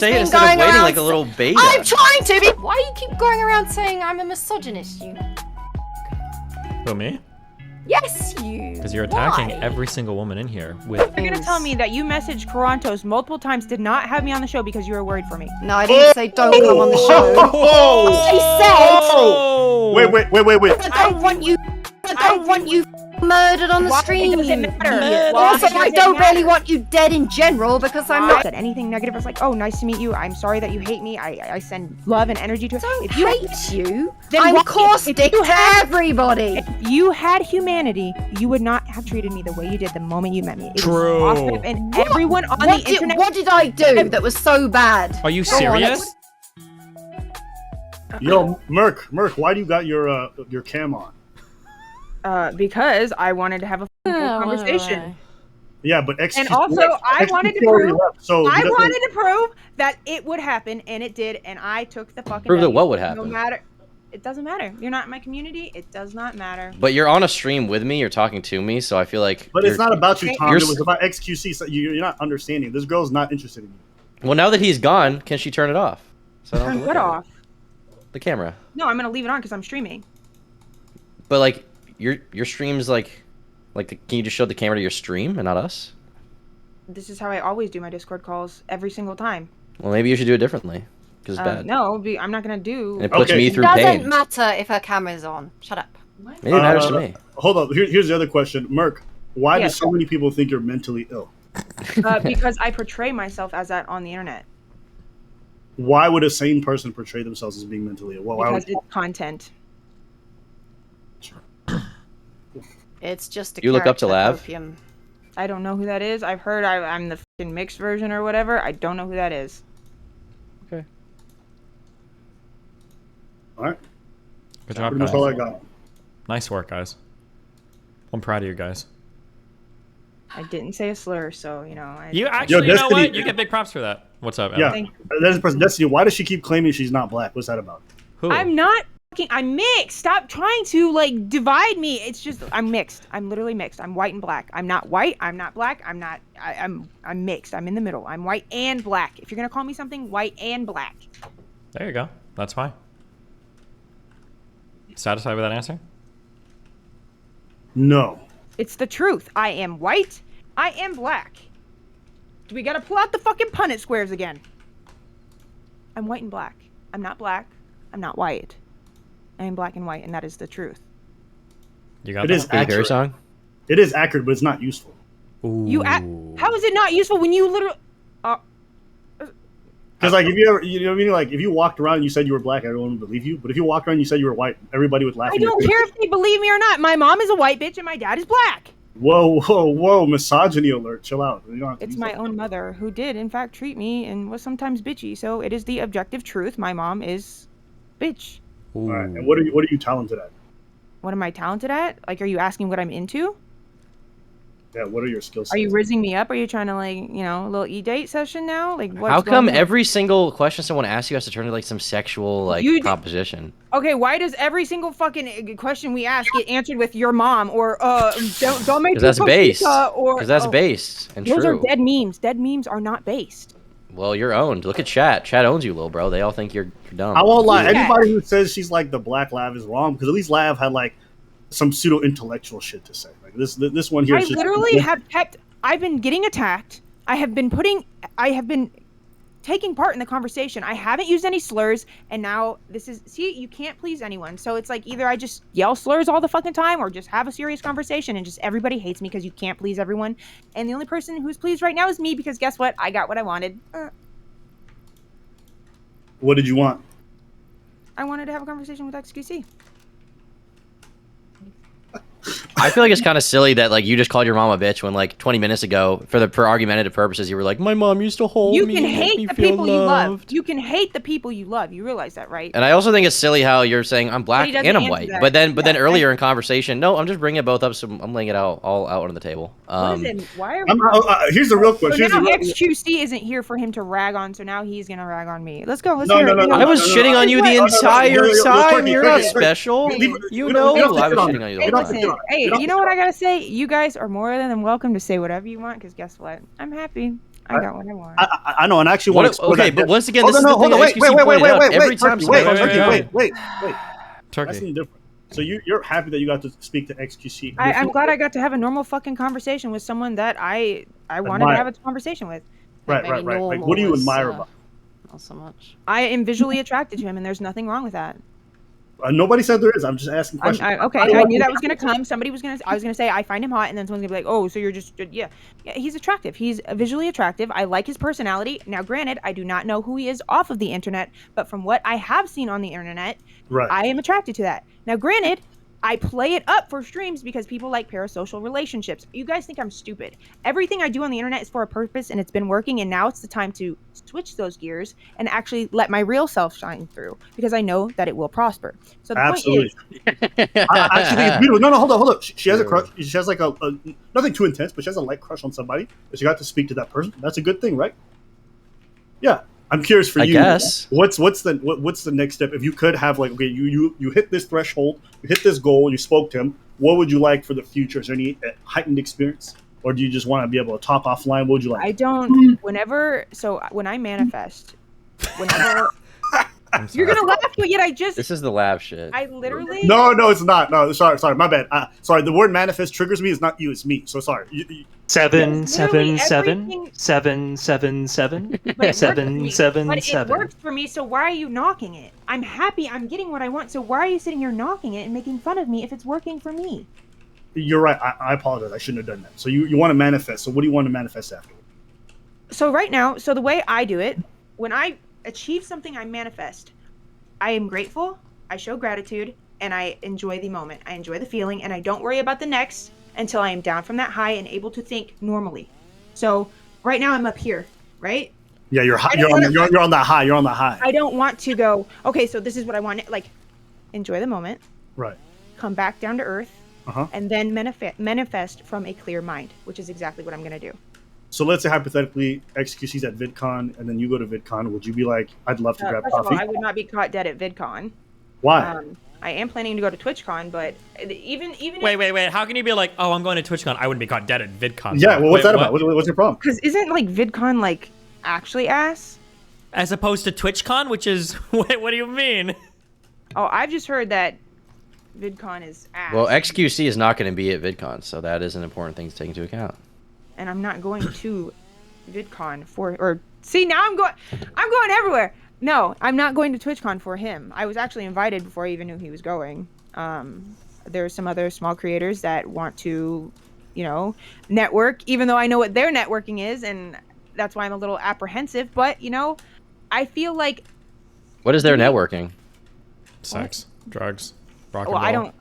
Say it instead of waiting like a little beta. I'm trying to be. Why do you keep going around saying I'm a misogynist, you? Who, me? Yes, you. Because you're attacking every single woman in here with... You're gonna tell me that you messaged Corantos multiple times, did not have me on the show because you were worried for me. No, I didn't say don't come on the show. I said... Wait. I don't want you murdered on the stream. It doesn't matter. Also, I don't really want you dead in general because I'm not... said anything negative. It's like, oh, nice to meet you. I'm sorry that you hate me. I send love and energy to it. If you hate you, then I'm caustic to everybody. If you had humanity, you would not have treated me the way you did the moment you met me. It True. Was awesome, and everyone on the internet... What did I do that was so bad? Are you serious? Yo, Merc, why do you got your cam on? Because I wanted to have a full conversation. Yeah, but and also I wanted to prove wanted to prove that it would happen, and it did, and I took the fucking prove that what would happen. No matter, it doesn't matter. You're not in my community. It does not matter. But you're on a stream with me. You're talking to me, so I feel like. But it's not about you, Tom. It was about XQC. So you're not understanding. This girl's not interested in you. Well, now that he's gone, can she turn it off? So I don't turn what off? The camera. No, I'm gonna leave it on because I'm streaming. But like. Your stream's like, can you just show the camera to your stream and not us? This is how I always do my Discord calls every single time. Well, maybe you should do it differently, because it's bad. No, I'm not gonna do. And it puts me through pain. It doesn't matter if her camera's on. Shut up. Maybe it matters to me. Hold on. Here's the other question, Merc. Why do so many people think you're mentally ill? Because I portray myself as that on the internet. Why would a sane person portray themselves as being mentally ill? Because it's content. It's just a You look up to Lav? I don't know who that is. I've heard I'm the fucking mixed version or whatever. I don't know who that is. Okay. All right. Good job, That's guys. all I got. Nice work, guys. I'm proud of you guys. I didn't say a slur, so, you know. You actually, you know what? You get big props for that. What's up, Emma? Yeah. That's the person, Destiny. Why does she keep claiming she's not black? What's that about? Who? I'm not fucking... I'm mixed. Stop trying to, like, divide me. It's just... I'm mixed. I'm literally mixed. I'm white and black. I'm not white. I'm not black. I'm not... I'm mixed. I'm in the middle. I'm white and black. If you're gonna call me something, white and black. There you go. That's fine. Satisfied with that answer? No. It's the truth. I am white. I am black. Do we gotta pull out the fucking Punnett squares again? I'm white and black. I'm not black. I'm not white. I am black and white, and that is the truth. You got it is accurate. Song? It is accurate, but it's not useful. Ooh. How is it not useful when you literally... Because like if you ever, you know what I mean, like if you walked around and you said you were black, everyone would believe you. But if you walked around and you said you were white, everybody would laugh. I don't care if they believe me or not. My mom is a white bitch and my dad is black. Whoa! Misogyny alert! Chill out. You don't have to it's my own mother who did, in fact, treat me and was sometimes bitchy. So it is the objective truth. My mom is bitch. All right. And what are you talented at? What am I talented at? Like, are you asking what I'm into? Yeah, what are your skill sets? Are you rizzing me up? Are you trying to, like, you know, a little e-date session now? Like, what's How come going on? every single question someone asks you has to turn into like some sexual like proposition? Okay, why does every single fucking question we ask get answered with your mom or don't make? Because that's based. Or because that's based and those true. are dead memes. Dead memes are not based. Well, you're owned. Look at chat. Chat owns you, little bro. They all think you're dumb. I won't lie. Anybody who says she's like the black Lav is wrong because at least Lav had like some pseudo intellectual shit to say. Like this one here. I literally have kept. I've been getting attacked. I have been taking part in the conversation. I haven't used any slurs, and now this is... See, you can't please anyone. So it's like either I just yell slurs all the fucking time or just have a serious conversation and just everybody hates me because you can't please everyone. And the only person who's pleased right now is me because guess what? I got what I wanted. What did you want? I wanted to have a conversation with XQC. I feel like it's kind of silly that like you just called your mom a bitch when like 20 minutes ago, for argumentative purposes, you were like, my mom used to hold me. You can hate the people you love. You can hate the people you love. You realize that, right? And I also think it's silly how you're saying I'm black and I'm white, but then earlier in conversation, no, I'm just bringing it both up, so I'm laying it all out on the table. What is it? Why are here's the real question. So now XQC isn't here for him to rag on, so now he's gonna rag on me. Let's go. Let's No, hear no, it. no, I was shitting on you the entire time. You're not special. You know, I was shitting on you the whole time. Hey, you know what I gotta say? You guys are more than welcome to say whatever you want, because guess what? I'm happy. I got what I want. I know, and I actually want to explore okay, that but depth. once again, this is the hold thing on, that XQC pointed out every time Turkey, somebody- wait. That's Turkey. something different. So you're happy that you got to speak to XQC. I'm glad I got to have a normal fucking conversation with someone that I wanted to have a conversation with. Right. Maybe Like, what do you normal is, admire about? Not so much. I am visually attracted to him, and there's nothing wrong with that. Nobody said there is. I'm just asking questions. I knew that was gonna come. I was gonna say I find him hot, and then someone's gonna be like, "Oh, so you're just yeah." He's attractive. He's visually attractive. I like his personality. Now, granted, I do not know who he is off of the internet, but from what I have seen on the internet, Right. I am attracted to that. Now, granted, I play it up for streams because people like parasocial relationships. You guys think I'm stupid. Everything I do on the internet is for a purpose, and it's been working, and now it's the time to switch those gears and actually let my real self shine through because I know that it will prosper. So the Absolutely. point is, I actually think it's beautiful. No, hold on. She has a crush. She has like a nothing too intense, but she has a light crush on somebody. And she got to speak to that person. That's a good thing, right? Yeah. I'm curious for I you. guess. What's the next step? If you could have like, okay, you hit this threshold, you hit this goal, you spoke to him. What would you like for the future? Is there any heightened experience, or do you just want to be able to talk offline? What would you like? I don't. When I manifest, whenever you're gonna laugh, but yet I just This is the laugh shit. I literally No, it's not. No, sorry, my bad. Sorry, the word manifest triggers me. It's not you, it's me. So sorry. Seven, Yes, seven, literally seven, everything- seven, seven, seven, But it works for seven, me. seven, But it seven. works for me, so why are you knocking it? I'm happy, I'm getting what I want, so why are you sitting here knocking it and making fun of me if it's working for me? You're right. I apologize. I shouldn't have done that. So you want to manifest. So what do you want to manifest after? So right now, so the way I do it, when I achieve something I manifest, I am grateful, I show gratitude, and I enjoy the moment. I enjoy the feeling, and I don't worry about the next until I am down from that high and able to think normally. So right now I'm up here, right? Yeah, you're I don't wanna- you're on that high. You're on the high. I don't want to go, okay, so this is what I want. Like, enjoy the moment, Right. come back down to earth, Uh-huh. and then manifest from a clear mind, which is exactly what I'm going to do. So let's say hypothetically, XQC's at VidCon, and then you go to VidCon. Would you be like, I'd love to grab First of coffee? all, I would not be caught dead at VidCon. Why? I am planning to go to TwitchCon, but even Wait. How can you be like, oh, I'm going to TwitchCon? I wouldn't be caught dead at VidCon. Yeah. Well, what's Wait, that about? What's your problem? because isn't like VidCon like actually ass? As opposed to TwitchCon, which is what do you mean? Oh, I've just heard that VidCon is ass. Well, XQC is not going to be at VidCon, so that is an important thing to take into account. And I'm not going to VidCon see now I'm going everywhere. No, I'm not going to TwitchCon for him. I was actually invited before I even knew he was going. There's some other small creators that want to, network, even though I know what their networking is, and that's why I'm a little apprehensive. But I feel like What is their networking? Sex, drugs, rock and well, roll.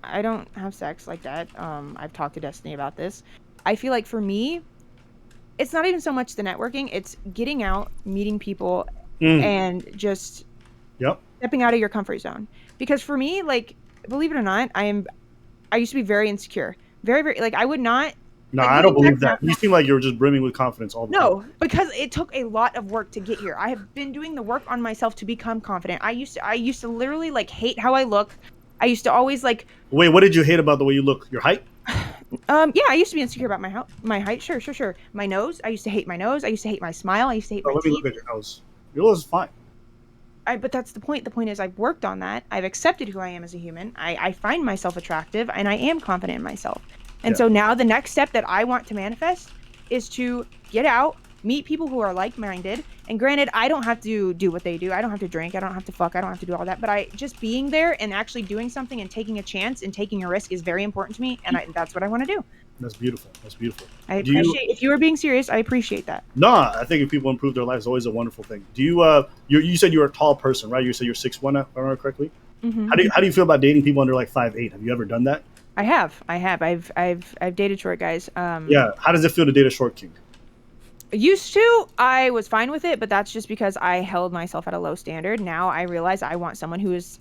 I don't have sex like that. I've talked to Destiny about this. I feel like for me, it's not even so much the networking; it's getting out, meeting people, and just stepping out of your comfort zone. Because for me, like, believe it or not, I used to be very insecure, very, very like I would not. No, like, I don't looking believe back that. now- You seem like you're just brimming with confidence all the time. No, because it took a lot of work to get here. I have been doing the work on myself to become confident. I used to literally like hate how I look. I used to always like. Wait, what did you hate about the way you look? Your height? Yeah, I used to be insecure about my height. Sure. My nose. I used to hate my nose. I used to hate my smile. I used to hate my Let me teeth. look at your nose. Your nose is fine. But that's the point. The point is I've worked on that. I've accepted who I am as a human. I find myself attractive, and I am confident in myself. And so now the next step that I want to manifest is to get out, meet people who are like-minded. And granted, I don't have to do what they do. I don't have to drink. I don't have to fuck. I don't have to do all that. But just being there and actually doing something and taking a chance and taking a risk is very important to me. And that's what I want to do. That's beautiful. That's beautiful. I appreciate, if you were being serious, I appreciate that. No, I think if people improve their lives, it's always a wonderful thing. Do you? You said you're a tall person, right? You said you're 6'1", if I remember correctly. Mm-hmm. How do you feel about dating people under like 5'8"? Have you ever done that? I have. I've dated short guys. Yeah. How does it feel to date a short king? Used to, I was fine with it, but that's just because I held myself at a low standard. Now I realize I want someone who is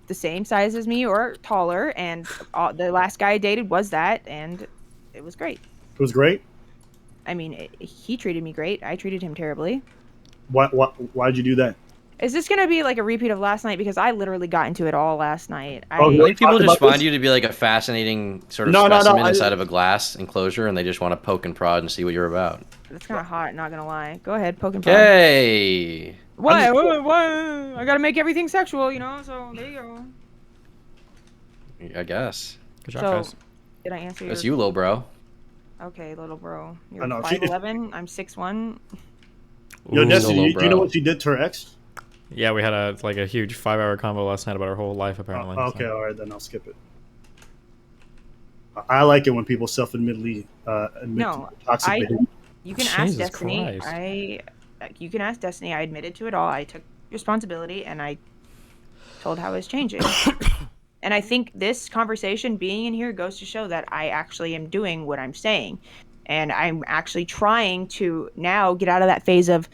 the same size as me or taller, and the last guy I dated was that, and it was great. It was great. I mean, he treated me great. I treated him terribly. Why did you do that? Is this gonna be like a repeat of last night? Because I literally got into it all last night. Oh, I no. think people talked just about find this? you to be like a fascinating sort of No, specimen I- inside of a glass enclosure, and they just want to poke and prod and see what you're about. That's kind of hot. Not gonna lie. Go ahead, poke and prod. Okay. Why? I'm just- Why? I gotta make everything sexual, you know. So there you go. I guess. Good job, So, guys. did I answer That's your? you, little bro. Okay, little bro. You're I know, she- 5'11". I'm 6'1". Yo, Ooh. Destiny, Little do you know bro. what she did to her ex? Yeah, we had a huge 5-hour combo last night about our whole life apparently. Oh, okay, so. all right, then I'll skip it. I like it when people self-admittedly admit No, to toxic I- behavior. You can ask Jesus Destiny. Christ. You can ask Destiny. I admitted to it all. I took responsibility and I told how it's changing. And I think this conversation being in here goes to show that I actually am doing what I'm saying. And I'm actually trying to now get out of that phase of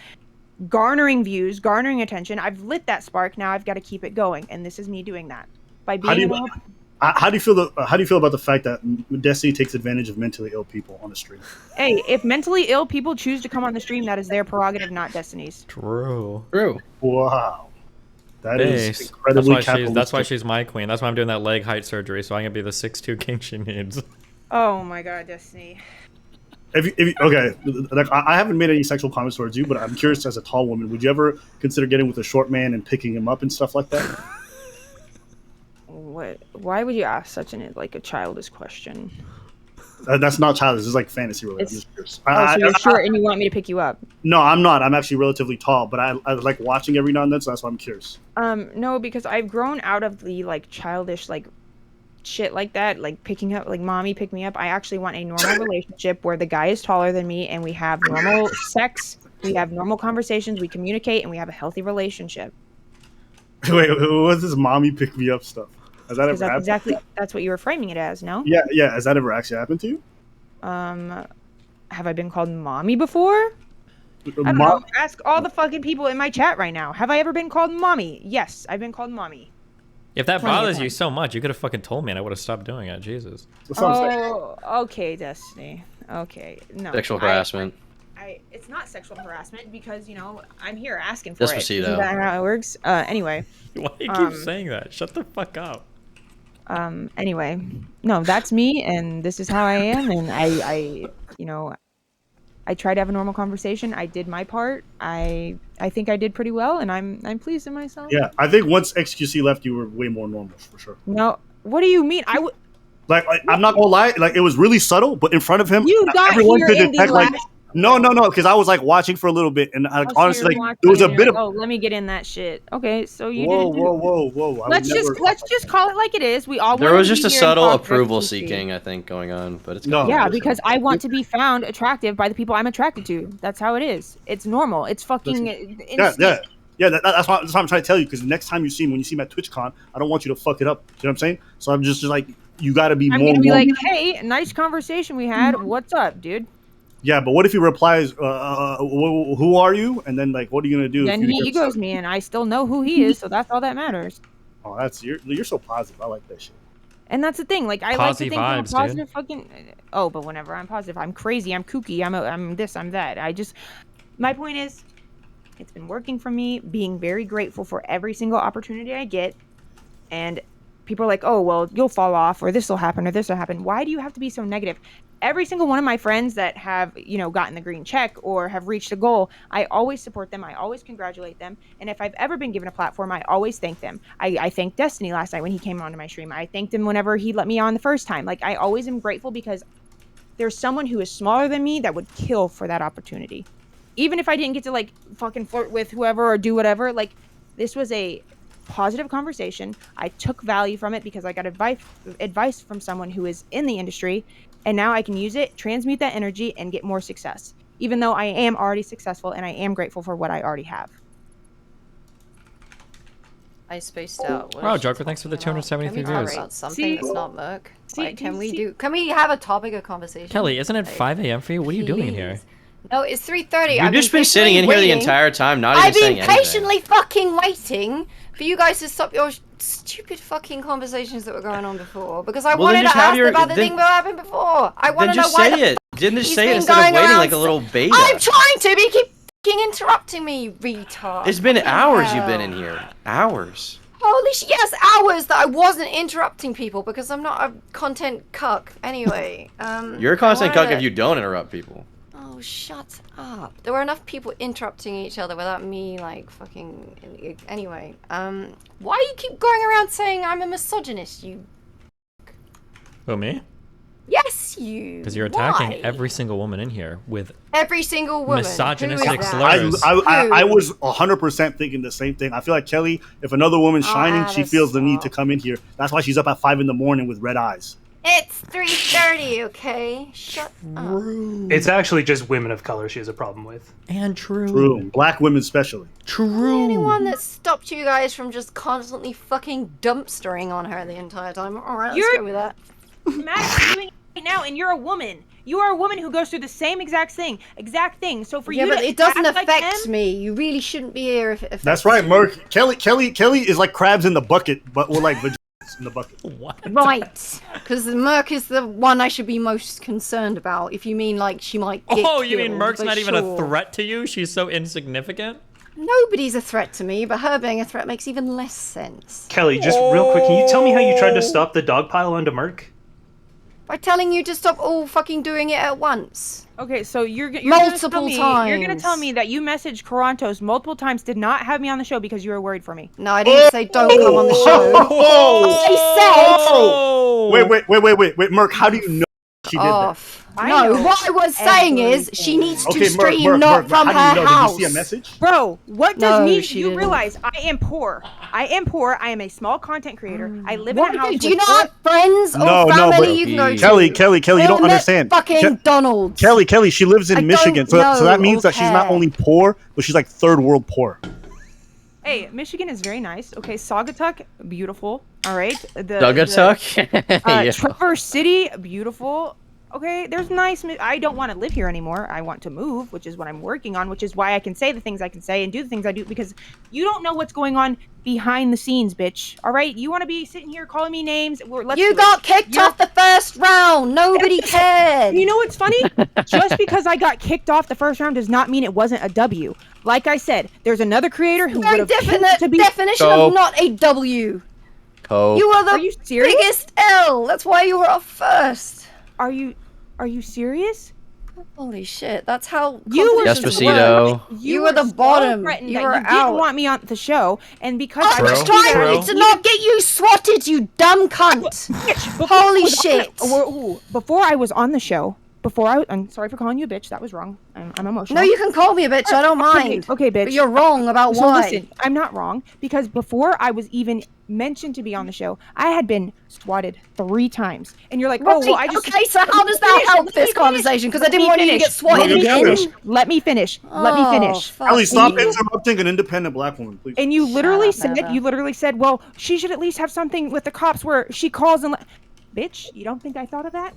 garnering views, garnering attention. I've lit that spark. Now I've got to keep it going. And this is me doing that. By How do being you how do you feel? How do you feel about the fact that Destiny takes advantage of mentally ill people on the stream? Hey, if mentally ill people choose to come on the stream, that is their prerogative, not Destiny's. True. True. Wow, that is Base. incredibly That's why capitalistic. she's my queen. That's why I'm doing that leg height surgery, so I can be the 6'2" king she needs. Oh my god, Destiny. Okay, like I haven't made any sexual comments towards you, but I'm curious as a tall woman, would you ever consider getting with a short man and picking him up and stuff like that? What? Why would you ask such a childish question? That's not childish. This is like fantasy related. I'm It's- just curious. Oh, so you're short and you want me to pick you up? No, I'm not. I'm actually relatively tall, but I like watching every now and then, so that's why I'm curious. No, because I've grown out of the childish shit like that, like picking up, like mommy pick me up. I actually want a normal relationship where the guy is taller than me and we have normal sex, we have normal conversations, we communicate, and we have a healthy relationship. Wait, what's this mommy pick me up stuff? Has that Because ever happened? that's what you were framing it as, no? Yeah. Has that ever actually happened to you? Have I been called mommy before? I don't Mom- know. Ask all the fucking people in my chat right now. Have I ever been called mommy? Yes, I've been called mommy. If that Plenty of bothers you times. so much, you could have fucking told me and I would have stopped doing it. Jesus. That's what I'm saying. Oh, okay, Destiny. Okay, no. Sexual harassment. It's not sexual harassment because I'm here asking for it. Despacito. Isn't that how it works? Anyway, Why do you keep saying that? Shut the fuck up. anyway, no, that's me, and this is how I am, and I try to have a normal conversation. I did my part. I think I did pretty well, and I'm pleased in myself. Yeah, I think once XQC left, you were way more normal for sure. No, what do you mean? Like I'm not gonna lie, like it was really subtle, but in front of him, You got everyone here could in the detect like last. no, because I was like watching for a little bit, and like, Oh, so honestly, you're like watching there was a and you're bit like, of oh, let me get in that shit. Okay, so you whoa, did it. whoa. I Let's would just never- let's just call it like it is. We all There wanted was to just be a here and subtle talk approval XQC. seeking, I think, going on, but it's No. kinda Yeah, weird. because I want to be found attractive by the people I'm attracted to. That's how it is. It's normal. It's fucking instinct. Yeah. That's what I'm trying to tell you. Because next time when you see me at TwitchCon, I don't want you to fuck it up. You know what I'm saying? So I'm just like, you got to be I'm more. gonna be normal. like, hey, nice conversation we had. What's up, dude? Yeah, but what if he replies, "Who are you?" And then like, what are you gonna do? Then if you he get egos upset? me, and I still know who he is, so that's all that matters. Oh, you're so positive. I like that shit. And that's the thing. Like I like to Posy think I'm a vibes, dude. positive fucking. Oh, but whenever I'm positive, I'm crazy. I'm kooky. I'm this. I'm that. My point is, it's been working for me. Being very grateful for every single opportunity I get, and people are like, oh well, you'll fall off, or this will happen, or this will happen. Why do you have to be so negative? Every single one of my friends that have, gotten the green check or have reached a goal, I always support them. I always congratulate them. And if I've ever been given a platform, I always thank them. I thanked Destiny last night when he came onto my stream. I thanked him whenever he let me on the first time. Like, I always am grateful because there's someone who is smaller than me that would kill for that opportunity. Even if I didn't get to, fucking flirt with whoever or do whatever, this was a positive conversation. I took value from it because I got advice from someone who is in the industry, and now I can use it, transmute that energy, and get more success. Even though I am already successful and I am grateful for what I already have. I spaced out. What Wow, is she Joker, thanks for the talking about? 273 Can we talk views. about something See- that's not Merc? see- Like, do you see- can we have a topic of conversation? Kelly, isn't it Like, 5 a.m. for you? What are you doing here? please. No, it's 3:30. You've just been sitting in here the entire time, not even I've been saying anything. patiently fucking waiting for you guys to stop your stupid fucking conversations that were going on before, because I Well, then wanted to just have ask your- about the then- thing that happened before. I want Then to know just why say the it. Didn't just he's say it been instead of going waiting around like a little beta. I'm trying to, but you keep fucking interrupting me, retard. It's been What the hours you've hell? been in here. Hours. Holy shit, yes, hours that I wasn't interrupting people because I'm not a content cuck. Anyway, You're a constant I cuck wanted if you don't interrupt people. Oh, shut up. There were enough people interrupting each other without me, like, fucking... Anyway, why do you keep going around saying I'm a misogynist, you... Who, me? Yes, you. Because you're attacking Why? every single woman in here with Every single woman. misogynistic Who is slurs. that? I was 100% thinking the same thing. I feel like Kelly, if another woman's shining, she feels the need to come in here. That's why she's up at 5 in the morning with red eyes. It's 3:30, okay? Shut up. It's actually just women of color she has a problem with. And true. True. Black women especially. True. The only one that stopped you guys from just constantly fucking dumpstering on her the entire time. Alright, let's go with that. Matt, you're doing it right now, and you're a woman. You are a woman who goes through the same exact thing. So for Yeah, you but to it doesn't act like affect them, me. You really shouldn't be here if it affects That's right, you. Merc. Kelly is like crabs in the bucket, but we're like vaginas in the bucket. What? Right, because Merc is the one I should be most concerned about. If you mean like she might get Oh, you mean killed, Merc's but not even a sure. threat to you? She's so insignificant? Nobody's a threat to me, but her being a threat makes even less sense. Kelly, just real quick, can you tell me how you tried to stop the dog pile onto Merc? By telling you to stop all fucking doing it at once. Okay, so you're Multiple gonna tell me, You're gonna times. tell me that you messaged Corantos multiple times, did not have me on the show because you were worried for me. No, I didn't say don't come on the show. Oh! Wait, Merc, how do you know she did that? Off. I No, know what I was saying is she everything. needs to Okay, Merc, stream not from how do her you know? house. Did you see a message? Bro, what does No, me? she You didn't. realize I am poor. I am a small content creator. I live What in a house. do you with not have friends or No, family but you can go to? Kelly, you don't Or understand. Fucking Donald's. Kelly, she lives in I Michigan, don't so that know means or that she's not care. only poor, but she's like third world poor. Hey, Michigan is very nice. Okay, Saugatuck, beautiful. All right. Dugatuck? Yeah. Traverse City, beautiful. Okay, there's nice. I don't want to live here anymore. I want to move, which is what I'm working on, which is why I can say the things I can say and do the things I do, because you don't know what's going on behind the scenes, bitch. All right? You want to be sitting here calling me names? You got kicked off the first round. Nobody cared. You know what's funny? Just because I got kicked off the first round does not mean it wasn't a W. Like I said, there's another creator who would Very have definite to be. definition Go. of not a W. Coke. You are Are the you serious? biggest L. That's why you were off first. Are you serious? Holy shit, that's how You were competitions Despacito. work. You were the so bottom. threatened You that were you out. didn't want me on the show, and because I was True. trying to not get you swatted, you dumb cunt. Holy shit. Before I was on the show, I'm sorry for calling you a bitch. That was wrong. I'm emotional. No, you can call me a bitch. I don't mind. Okay, bitch. But you're wrong about So why. listen, I'm not wrong, because before I was even mentioned to be on the show, I had been swatted 3 times, and you're like, oh, well, I just Okay, so how does that help this conversation? Because I didn't want you to get swatted Let me again. finish. Let me finish. Let me finish. fuck Kelly, stop you. interrupting an independent black woman, please. And you literally up, Eva. you literally said, well, she should at least have something with the cops where she calls and bitch, you don't think I thought of that?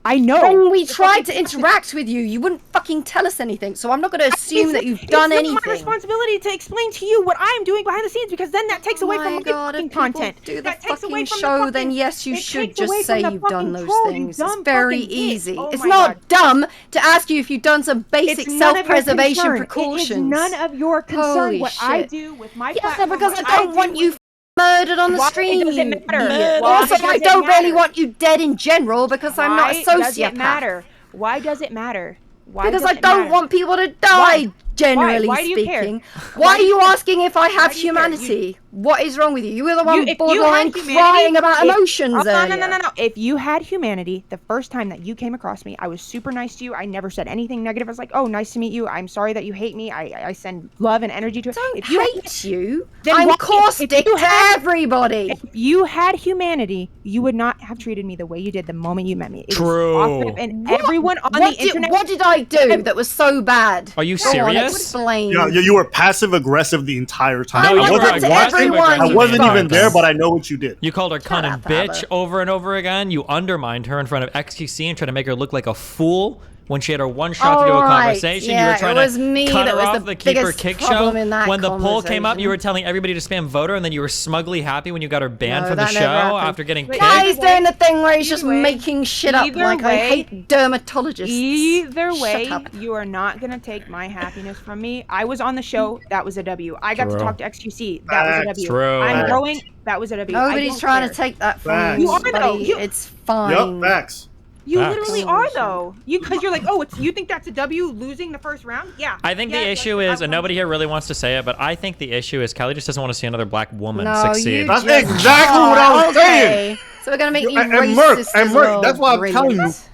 I know. When we tried to interact with you, you wouldn't fucking tell us anything. So I'm not going to assume that you've done It's anything. my responsibility to explain to you what I'm doing behind the scenes, because then that takes away from my God, fucking if people content. do the That takes away fucking from the show, fucking- then yes, you it should takes away just from say the you've done fucking those troll, you things. It's dumb very fucking bitch. easy. Oh It's my not God. dumb to ask you if you've done some basic It's none of your self-preservation concern. precautions. It is none of your concern Holy what I shit. do with my Yes, platform. because I what don't do want you with- murdered on the Why stream. does it you matter? idiot. Why Also, does I it don't really matter? want you dead in general because I'm not a Why does sociopath. it matter? Why does it matter? Why Because does I it don't matter? want people to die, Why? generally Why do you care? speaking. Why Why are do you you care? asking if I have do you care? humanity? What is wrong with you? You were the one If you borderline had humanity- crying about emotions no, earlier. no. If you had humanity, the first time that you came across me, I was super nice to you. I never said anything negative. I was like, oh, nice to meet you. I'm sorry that you hate me. I send love and energy to it. Don't If you hate you. Then I'm why- caustic if you to had- everybody. If you had humanity, you would not have treated me the way you did the moment you met me. It was True. awesome, and everyone on What the internet. what did I do that was so bad? Are you Go on, serious? explain. Yeah, you were passive aggressive the entire time. I No, went you were up to aggressive everyone. aggressive. I wasn't you even fucks. there, but I know what you did. You called her cunt and up, bitch Abba. over and over again. You undermined her in front of XQC and tried to make her look like a fool when she had her one shot to do a conversation. Yeah, you were trying it was to me cut that her was off the the Keep Her biggest Kick show. problem in that When the poll came up, you conversation. were telling everybody to spam voter, and then you were smugly happy when you got her banned No, from the that show never happened. after getting kicked. Now he's doing the thing where he's just Either way- making shit up. either Like, I way- hate dermatologists. Either Shut way, up. you are not gonna take my happiness from me. I was on the show. That was a W. I got to True. talk to XQC. That was a Facts. W. True. I'm Facts. going. That was a W. I Nobody's don't trying care. to take that from Facts. you, You are, though. buddy. You- It's fine. Yep, facts. You Facts. literally are though. Because you're like, oh, you think that's a W losing the first round? Yeah. I think Yeah, the like, issue I is, and want- nobody here really wants to say it, but I think the issue is Kelly just doesn't want to see another black woman No, succeed. you That's just- exactly what I was saying. okay. So we're gonna make you And racist Merc, as and Merc, well. that's why I'm telling you. Brilliant.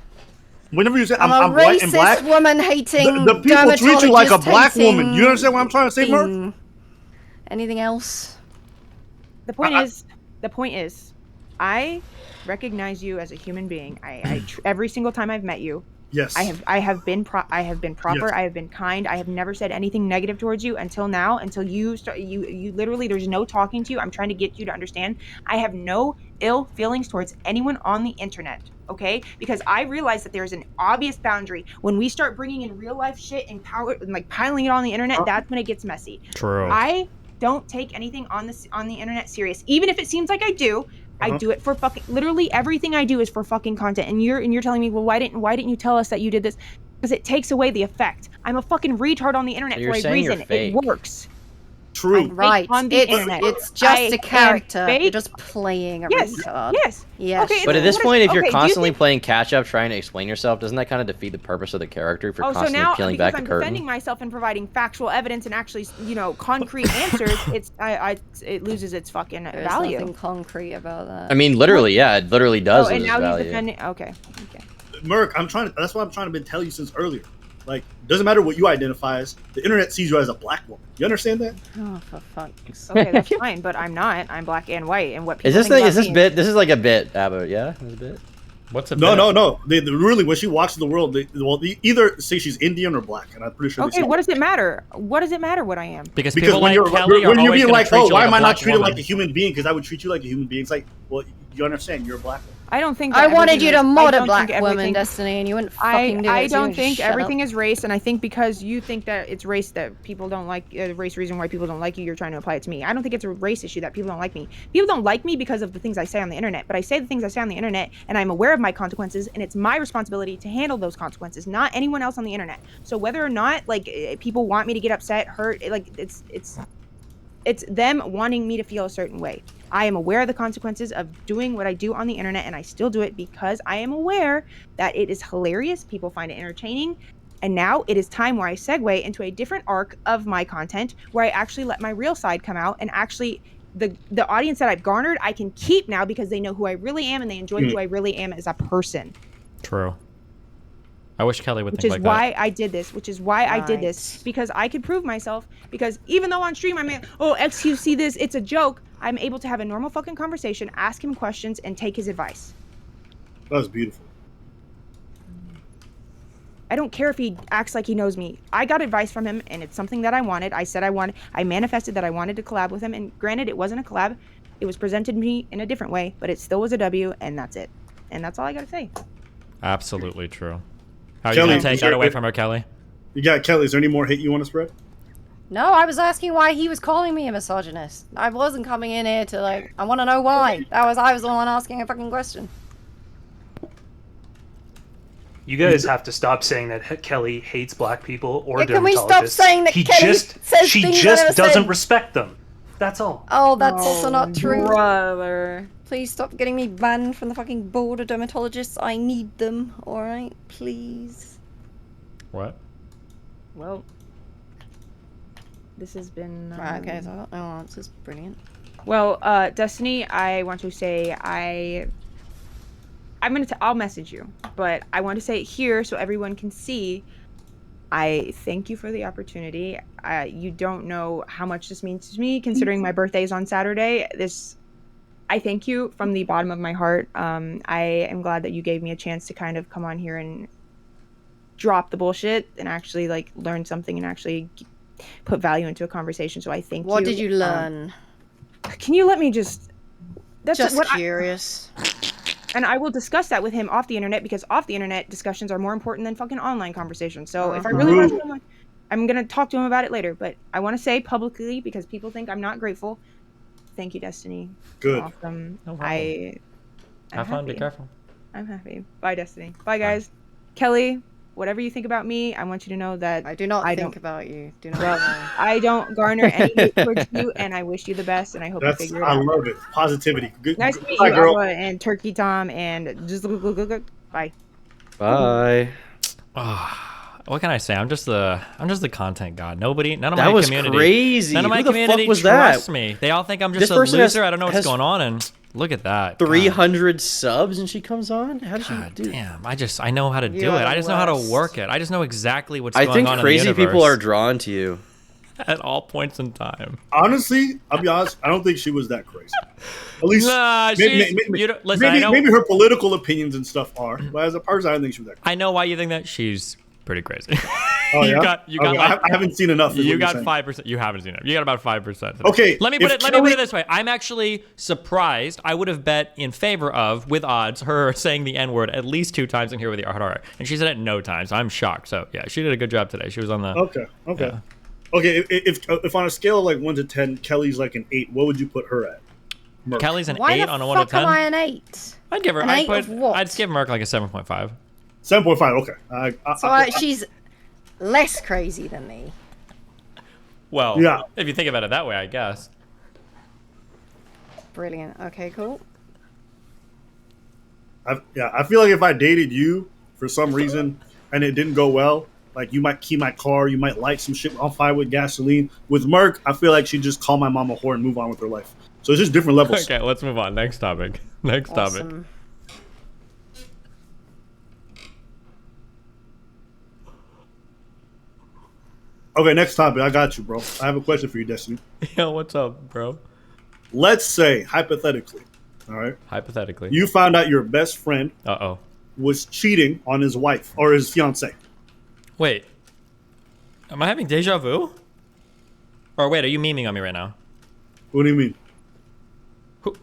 Whenever you say I'm I'm a white and racist black, woman hating. the people treat you like a black dermatologist woman. You understand what I'm trying to say, Merc? hating. Anything else? The point is, I recognize you as a human being. Every single time I've met you, Yes. I have been proper. Yes. I have been kind. I have never said anything negative towards you until now. Until you start, you literally, there's no talking to you. I'm trying to get you to understand. I have no ill feelings towards anyone on the internet. Okay, because I realize that there's an obvious boundary when we start bringing in real life shit and power and like piling it on the internet. That's when it gets messy. True. I don't take anything on the internet serious, even if it seems like I do. I do it for fucking literally everything I do is for fucking content. And you're telling me, well, why didn't you tell us that you did this? Because it takes away the effect. I'm a fucking retard on the internet You're for a saying you're reason. It fake. works. True. Right. on the internet. It's I just a am character. fake. You're just playing a Yes. retard. Yes. Yes. Okay, But at this What is- point, if you're okay, do you constantly think- playing catch up, trying to explain yourself, doesn't that kind of defeat the purpose of the character if you're Oh, so constantly now peeling because back I'm the curtain? defending myself and providing factual evidence and actually, concrete answers, it loses its fucking There's value. nothing concrete about that. I mean, literally, yeah, it literally does Oh, and lose now value. he's defending. Okay. Merc, that's what I'm trying to tell you since earlier. Like, doesn't matter what you identify as, the internet sees you as a black woman. You understand that? Oh, for fuck's sake. Okay, that's fine, but I'm not. I'm black and white, and what people Is this think thing? about Is this me bit? This is like a bit, Abba. Yeah, this is a bit. What's a No, bit? no. They really, when she walks the world, they either say she's Indian or black, and I'm pretty sure. Okay, they say what does it matter? What does it matter what I am? Because Because people when like you're Kelly are when you're always being gonna like, treat oh, you why like am a I not black treated woman. like a human being? Because I would treat you like a human being. It's like, well, you understand, you're a black woman. I don't think. I that wanted you to everything is- mod I a don't black think woman, everything- Destiny, and you wouldn't fucking do it. I so you don't can think shut everything up. is race, and I think because you think that it's race that people don't like, race reason why people don't like you, you're trying to apply it to me. I don't think it's a race issue that people don't like me. People don't like me because of the things I say on the internet, but I say the things I say on the internet, and I'm aware of my consequences, and it's my responsibility to handle those consequences, not anyone else on the internet. So whether or not people want me to get upset, hurt, it's them wanting me to feel a certain way. I am aware of the consequences of doing what I do on the internet, and I still do it because I am aware that it is hilarious. People find it entertaining. And now it is time where I segue into a different arc of my content where I actually let my real side come out, and actually the audience that I've garnered, I can keep now because they know who I really am and they enjoy who I really am as a person. True. I wish Kelly would Which think is like why I did this. Which is why I did this. Right. Because I could prove myself. Because even though on stream I'm like, oh, XQC this, it's a joke. I'm able to have a normal fucking conversation, ask him questions, and take his advice. That was beautiful. I don't care if he acts like he knows me. I got advice from him, and it's something that I wanted. I said I manifested that I wanted to collab with him, and granted, it wasn't a collab. It was presented to me in a different way, but it still was a W, and that's it. And that's all I gotta say. that. Absolutely true. How are you Kelly, going to take is that there- away from her, Kelly? You got Kelly. Is there any more hate you want to spread? No, I was asking why he was calling me a misogynist. I wasn't coming in here to I want to know why. I was the one asking a fucking question. You guys have to stop saying that Kelly hates black people or Yeah, can we stop dermatologists. saying that He Kelly just, says she things I just never doesn't said? respect them. That's all. Oh, that's also not true. Brother. Please stop getting me banned from the fucking board of dermatologists. I need them, alright? Please. What? Well, this has been... Right, okay, so I got no answers. Brilliant. Well, Destiny, I want to say I'll message you, but I want to say it here so everyone can see. I thank you for the opportunity. You don't know how much this means to me, considering my birthday is on Saturday. I thank you from the bottom of my heart. I am glad that you gave me a chance to kind of come on here and drop the bullshit and actually learn something and actually put value into a conversation. So I thank you. What did you learn? Can you let me just... That's Just what curious. And I will discuss that with him off the internet because off the internet discussions are more important than fucking online conversations. So if I really want someone, I'm gonna talk to him about it later. But I want to say publicly because people think I'm not grateful. Thank you, Destiny. Good. Awesome. No problem. I'm Have fun. happy. Be careful. I'm happy. Bye, Destiny. Bye, guys. Kelly, whatever you think about me, I want you to know that I do not I think don't- about you. Do not. well, I don't garner any hate towards you, and I wish you the best, and I hope you That's figure it I out. love it. Positivity. Good. Nice to meet Bye, you, girl. Abba, and Turkey Tom, and just bye. Bye. What can I say? I'm just the content god. None of That my was community. crazy. None of my Who the community fuck was that? trusts me. They all think I'm This just a person has- loser. I don't know what's has going on, and look at that. 300 subs and she comes on? How did she God do? damn! I know how to do You're it. I the just know how to worst. work it. I just know exactly what's I going think on crazy in the people are universe drawn to you. at all points in time. Honestly, I'll be honest. I don't think she was that crazy. At least, Nah, you don't, listen. I know. maybe her political opinions and stuff are, but as a person, I don't think she was that crazy. I know why you think that. She's pretty crazy. Oh, you yeah? got Okay, like, I haven't seen enough. is what you you're got saying. 5%. You haven't seen it. You got about 5%. Okay, Let me put if it. Let me put Kelly- it this way. I'm actually surprised. I would have bet in favor of, with odds, her saying the N word at least 2 times in here with the RR, and she said it no times. I'm shocked. So yeah, she did a good job today. She was on the. Okay. Yeah. Okay. If on a scale of like 1 to 10, Kelly's like an 8, what would you put her at? Merc. Kelly's an Why 8 the on a 1 to fuck am 10. I an 8? I'd give her. An I'd 8 put. of what? I'd give Merc like a 7.5. 7.5. Okay. So she's less crazy than me. Well, Yeah. if you think about it that way, I guess. Brilliant. Okay, cool. I feel like if I dated you for some reason and it didn't go well, like you might key my car, you might light some shit on fire with gasoline. With Merc, I feel like she'd just call my mom a whore and move on with her life. So it's just different levels. Okay, let's move on. Next topic. Next topic. Awesome. Okay, next topic. I got you, bro. I have a question for you, Destiny. Yo, what's up, bro? Let's say, hypothetically, all right, Hypothetically. you found out your best friend Uh-oh. was cheating on his wife or his fiance. Wait. Am I having deja vu? Or wait, are you memeing on me right now? What do you mean?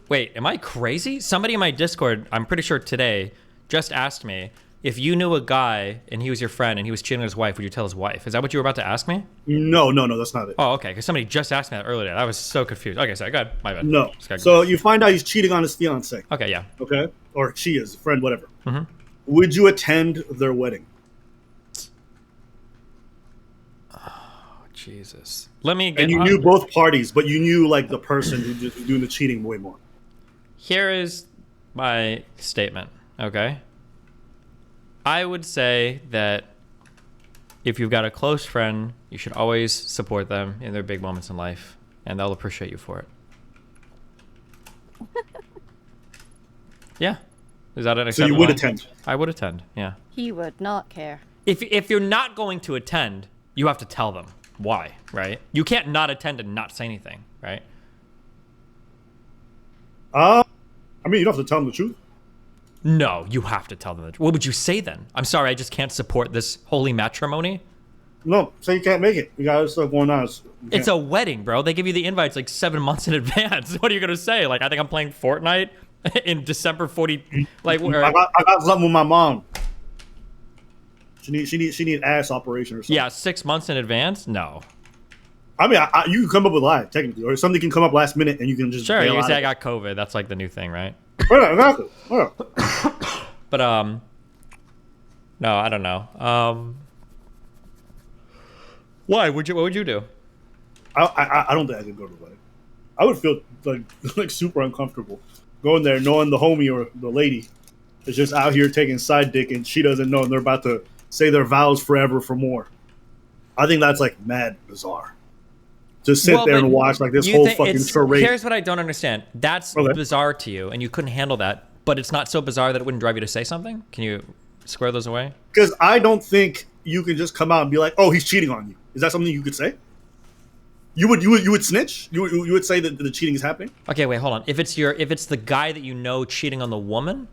Wait, am I crazy? Somebody in my Discord, I'm pretty sure today, just asked me, if you knew a guy and he was your friend and he was cheating on his wife, would you tell his wife? Is that what you were about to ask me? No, that's not it. Oh, okay, because somebody just asked me that earlier. I was so confused. Okay, sorry, go ahead. My bad. No. Just got- So you find out he's cheating on his fiance, Okay, yeah. okay? Or she is, friend, whatever. Mhm. Would you attend their wedding? Jesus. Let me get And you on- knew both parties, but you knew like the person who just was doing the cheating way more. Here is my statement, okay? I would say that if you've got a close friend, you should always support them in their big moments in life, and they'll appreciate you for it. Yeah. Is that an So you acceptable would answer? attend. I would attend, yeah. He would not care. If you're not going to attend, you have to tell them why, right? You can't not attend and not say anything, right? I mean, you don't have to tell them the truth. No, you have to tell them the truth. What would you say then? I'm sorry, I just can't support this holy matrimony. No, say you can't make it. You got other stuff going on. It's a wedding, bro. They give you the invites like 7 months in advance. What are you gonna say? Like, I think I'm playing Fortnite in December 40. Like, I got something with my mom. She need ass operation or something. yeah, 6 months in advance? No. I mean, you can come up with live technically, or something can come up last minute and you can just Sure, bail you can out say of I it. got COVID. That's like the new thing, right? Yeah, exactly. Yeah. But no, I don't know. Why? What would you do? I don't think I could go to the wedding. I would feel like super uncomfortable going there knowing the homie or the lady is just out here taking side dick and she doesn't know and they're about to say their vows forever for more. I think that's like mad bizarre. To sit Well, there but and watch like this you whole think fucking it's- charade. Here's what I don't understand. That's Okay. bizarre to you, and you couldn't handle that. But it's not so bizarre that it wouldn't drive you to say something. Can you square those away? Because I don't think you can just come out and be like, "Oh, he's cheating on you." Is that something you could say? You would snitch? You would say that the cheating is happening? Okay, wait, hold on. If it's the guy that you know cheating on the woman,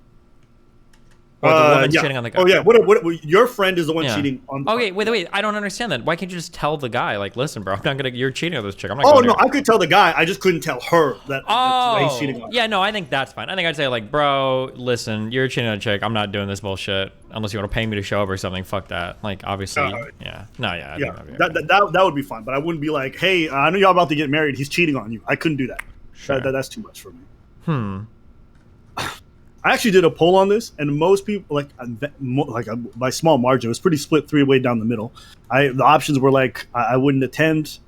Or the woman's yeah. cheating on the guy? Oh yeah. What? Your friend is the one Yeah. cheating on. The Okay, wait. I don't understand that. Why can't you just tell the guy, like, listen, bro, I'm not gonna. You're cheating on this chick. I'm not. Oh going no, here. I could tell the guy. I just couldn't tell her that he's Oh, cheating on. yeah, no, I think that's fine. I think I'd say, like, bro, listen, you're cheating on a chick. I'm not doing this bullshit unless you want to pay me to show up or something. Fuck that. Like, obviously, yeah. No, yeah. I Yeah, think that'd be okay. that would be fine. But I wouldn't be like, hey, I know y'all about to get married. He's cheating on you. I couldn't do that. Sure. That's too much for me. Hmm. I actually did a poll on this, and most people, by small margin, it was pretty split three-way down the middle. The options were like, I wouldn't attend,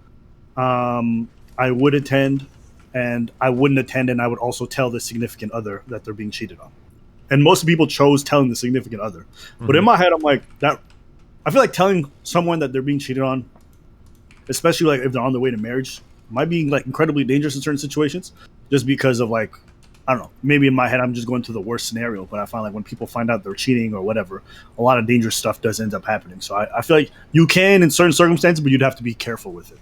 I would attend, and I wouldn't attend, and I would also tell the significant other that they're being cheated on. And most people chose telling the significant other. But in my head, I'm like, I feel like telling someone that they're being cheated on, especially like if they're on their way to marriage, might be like incredibly dangerous in certain situations, just because of like, I don't know, maybe in my head I'm just going to the worst scenario, but I find like when people find out they're cheating or whatever, a lot of dangerous stuff does end up happening. So I feel like you can in certain circumstances, but you'd have to be careful with it.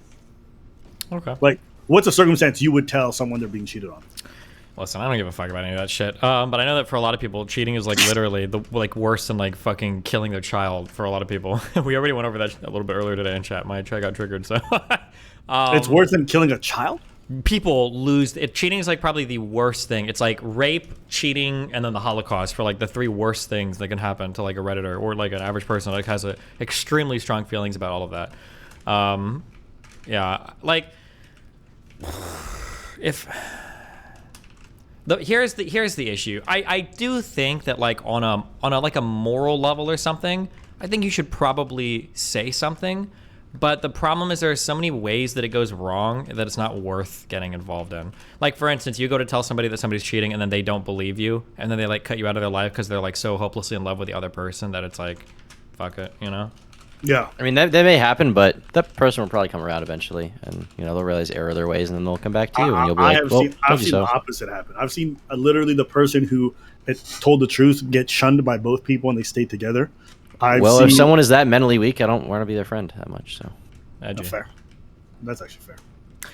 Okay. Like, what's a circumstance you would tell someone they're being cheated on? Listen, I don't give a fuck about any of that shit. But I know that for a lot of people, cheating is like literally the like worse than like fucking killing their child for a lot of people. We already went over that a little bit earlier today in chat. My chat got triggered, so. It's worse than killing a child? People lose it. Cheating is like probably the worst thing. It's like rape, cheating, and then the Holocaust for like the three worst things that can happen to like a Redditor or like an average person that like, has extremely strong feelings about all of that. Yeah, like if here's the issue. I do think that like on a like a moral level or something, I think you should probably say something. But the problem is there are so many ways that it goes wrong that it's not worth getting involved in. Like, for instance, you go to tell somebody that somebody's cheating and then they don't believe you. And then they, like, cut you out of their life because they're, like, so hopelessly in love with the other person that it's like, fuck it, you know? Yeah. I mean, that may happen, but that person will probably come around eventually. And, you know, they'll realize error their ways and then they'll come back to you. And you'll be like, well, I've seen the opposite happen. I've seen literally the person who had told the truth get shunned by both people and they stayed together. If someone is that mentally weak, I don't want to be their friend that much, so. That's fair. That's actually fair.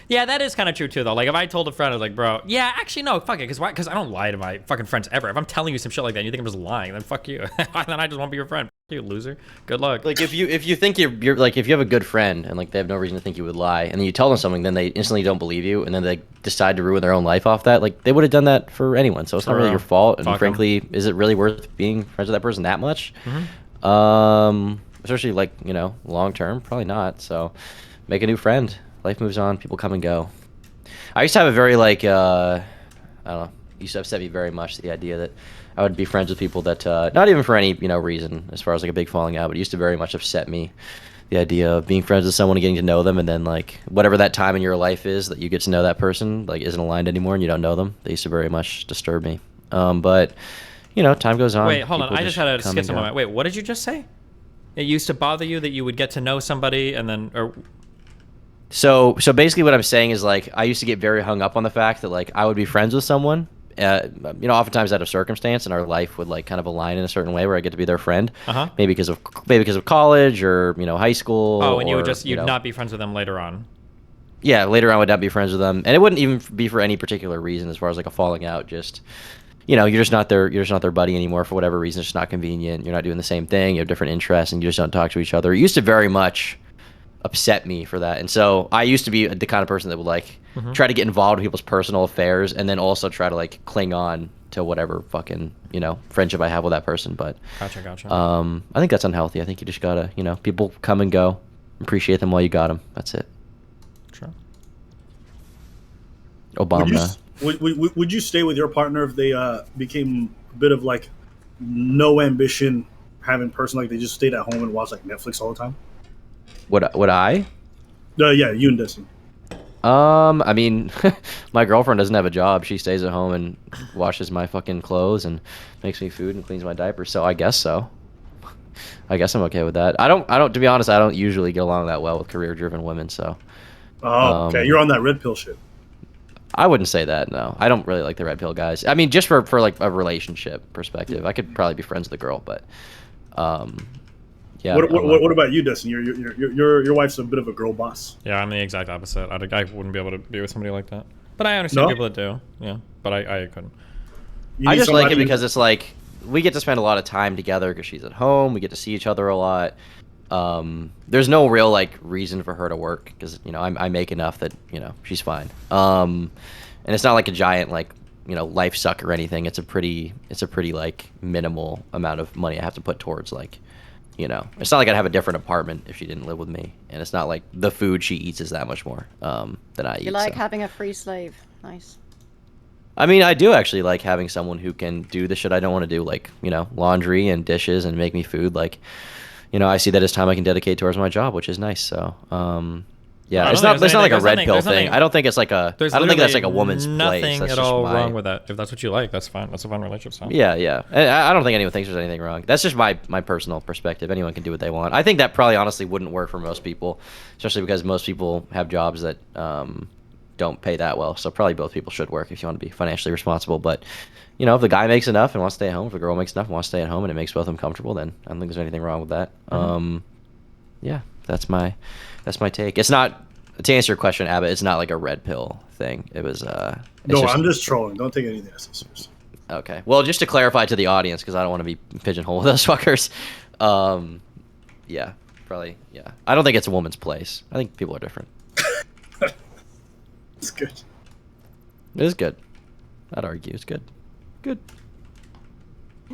Yeah, that is kind of true too, though. Like, if I told a friend, I was like, bro, yeah, actually, no, fuck it, because I don't lie to my fucking friends ever. If I'm telling you some shit like that, and you think I'm just lying, then fuck you. Then I just won't be your friend. You loser. Good luck. Like, if you think you're like, if you have a good friend and like they have no reason to think you would lie, and then you tell them something, then they instantly don't believe you, and then they decide to ruin their own life off that. Like, they would have done that for anyone, so it's not really your fault. And frankly, is it really worth being friends with that person that much? Especially like, you know, long term, probably not. So. Make a new friend. Life moves on. People come and go. I used to have a very like I don't know. Used to upset me very much the idea that I would be friends with people that not even for any reason as far as like a big falling out, but it used to very much upset me. The idea of being friends with someone and getting to know them, and then like whatever that time in your life is that you get to know that person like isn't aligned anymore and you don't know them. They used to very much disturb me. But you know, time goes on. Wait, hold on. I just had to skip some moment. Wait, what did you just say? It used to bother you that you would get to know somebody and then or. So basically what I'm saying is like I used to get very hung up on the fact that like I would be friends with someone, oftentimes out of circumstance, and our life would like kind of align in a certain way where I get to be their friend. Maybe because of college or high school. Oh, and you would you'd not be friends with them later on. Yeah, later on I would not be friends with them, and it wouldn't even be for any particular reason as far as like a falling out. Just you're just not their buddy anymore for whatever reason. It's just not convenient. You're not doing the same thing. You have different interests, and you just don't talk to each other. It used to very much upset me for that, and so I used to be the kind of person that would like try to get involved in people's personal affairs, and then also try to like cling on to whatever fucking friendship I have with that person. But Gotcha. I think that's unhealthy. I think you just gotta people come and go, appreciate them while you got them. That's it. Sure. Obama. Would you stay with your partner if they became a bit of like no ambition having person, like they just stayed at home and watched like Netflix all the time? Would I? Yeah, you and Destiny. I mean, my girlfriend doesn't have a job. She stays at home and washes my fucking clothes and makes me food and cleans my diapers. So I guess so. I guess I'm okay with that. I don't. To be honest, I don't usually get along that well with career-driven women. So. Oh, okay. You're on that red pill shit. I wouldn't say that. No, I don't really like the red pill guys. I mean, just for like a relationship perspective, I could probably be friends with a girl, but. Yeah. What about you, Dustin? Your wife's a bit of a girl boss. Yeah, I'm the exact opposite. I wouldn't be able to be with somebody like that. But I understand people that do. Yeah, but I couldn't. I just like it because it's like we get to spend a lot of time together because she's at home. We get to see each other a lot. There's no real like reason for her to work because I make enough that she's fine. And it's not like a giant like life suck or anything. It's a pretty like minimal amount of money I have to put towards like it's not like I'd have a different apartment if she didn't live with me, and it's not like the food she eats is that much more than I eat. You like so. having a free slave. Nice. I mean, I do actually like having someone who can do the shit I don't want to do, like laundry and dishes and make me food. Like I see that as time I can dedicate towards my job, which is nice. So yeah, it's not like a red pill thing. I don't think it's like a. I don't think that's like a woman's place. Nothing That's at just all my... wrong with that. If that's what you like, that's fine. That's a fun relationship style. Yeah, yeah. I don't think anyone thinks there's anything wrong. That's just my personal perspective. Anyone can do what they want. I think that probably honestly wouldn't work for most people, especially because most people have jobs that don't pay that well. So probably both people should work if you want to be financially responsible. But if the guy makes enough and wants to stay at home, if the girl makes enough and wants to stay at home, and it makes both of them comfortable, then I don't think there's anything wrong with that. Yeah, that's my take. It's not. To answer your question, Abbott, it's not like a red pill thing. It was. No, I'm just trolling. Don't take anything as serious. Okay. Well, just to clarify to the audience, because I don't want to be pigeonholed with those fuckers. Yeah, probably. Yeah, I don't think it's a woman's place. I think people are different. It's good. It is good. I'd argue it's good. Good.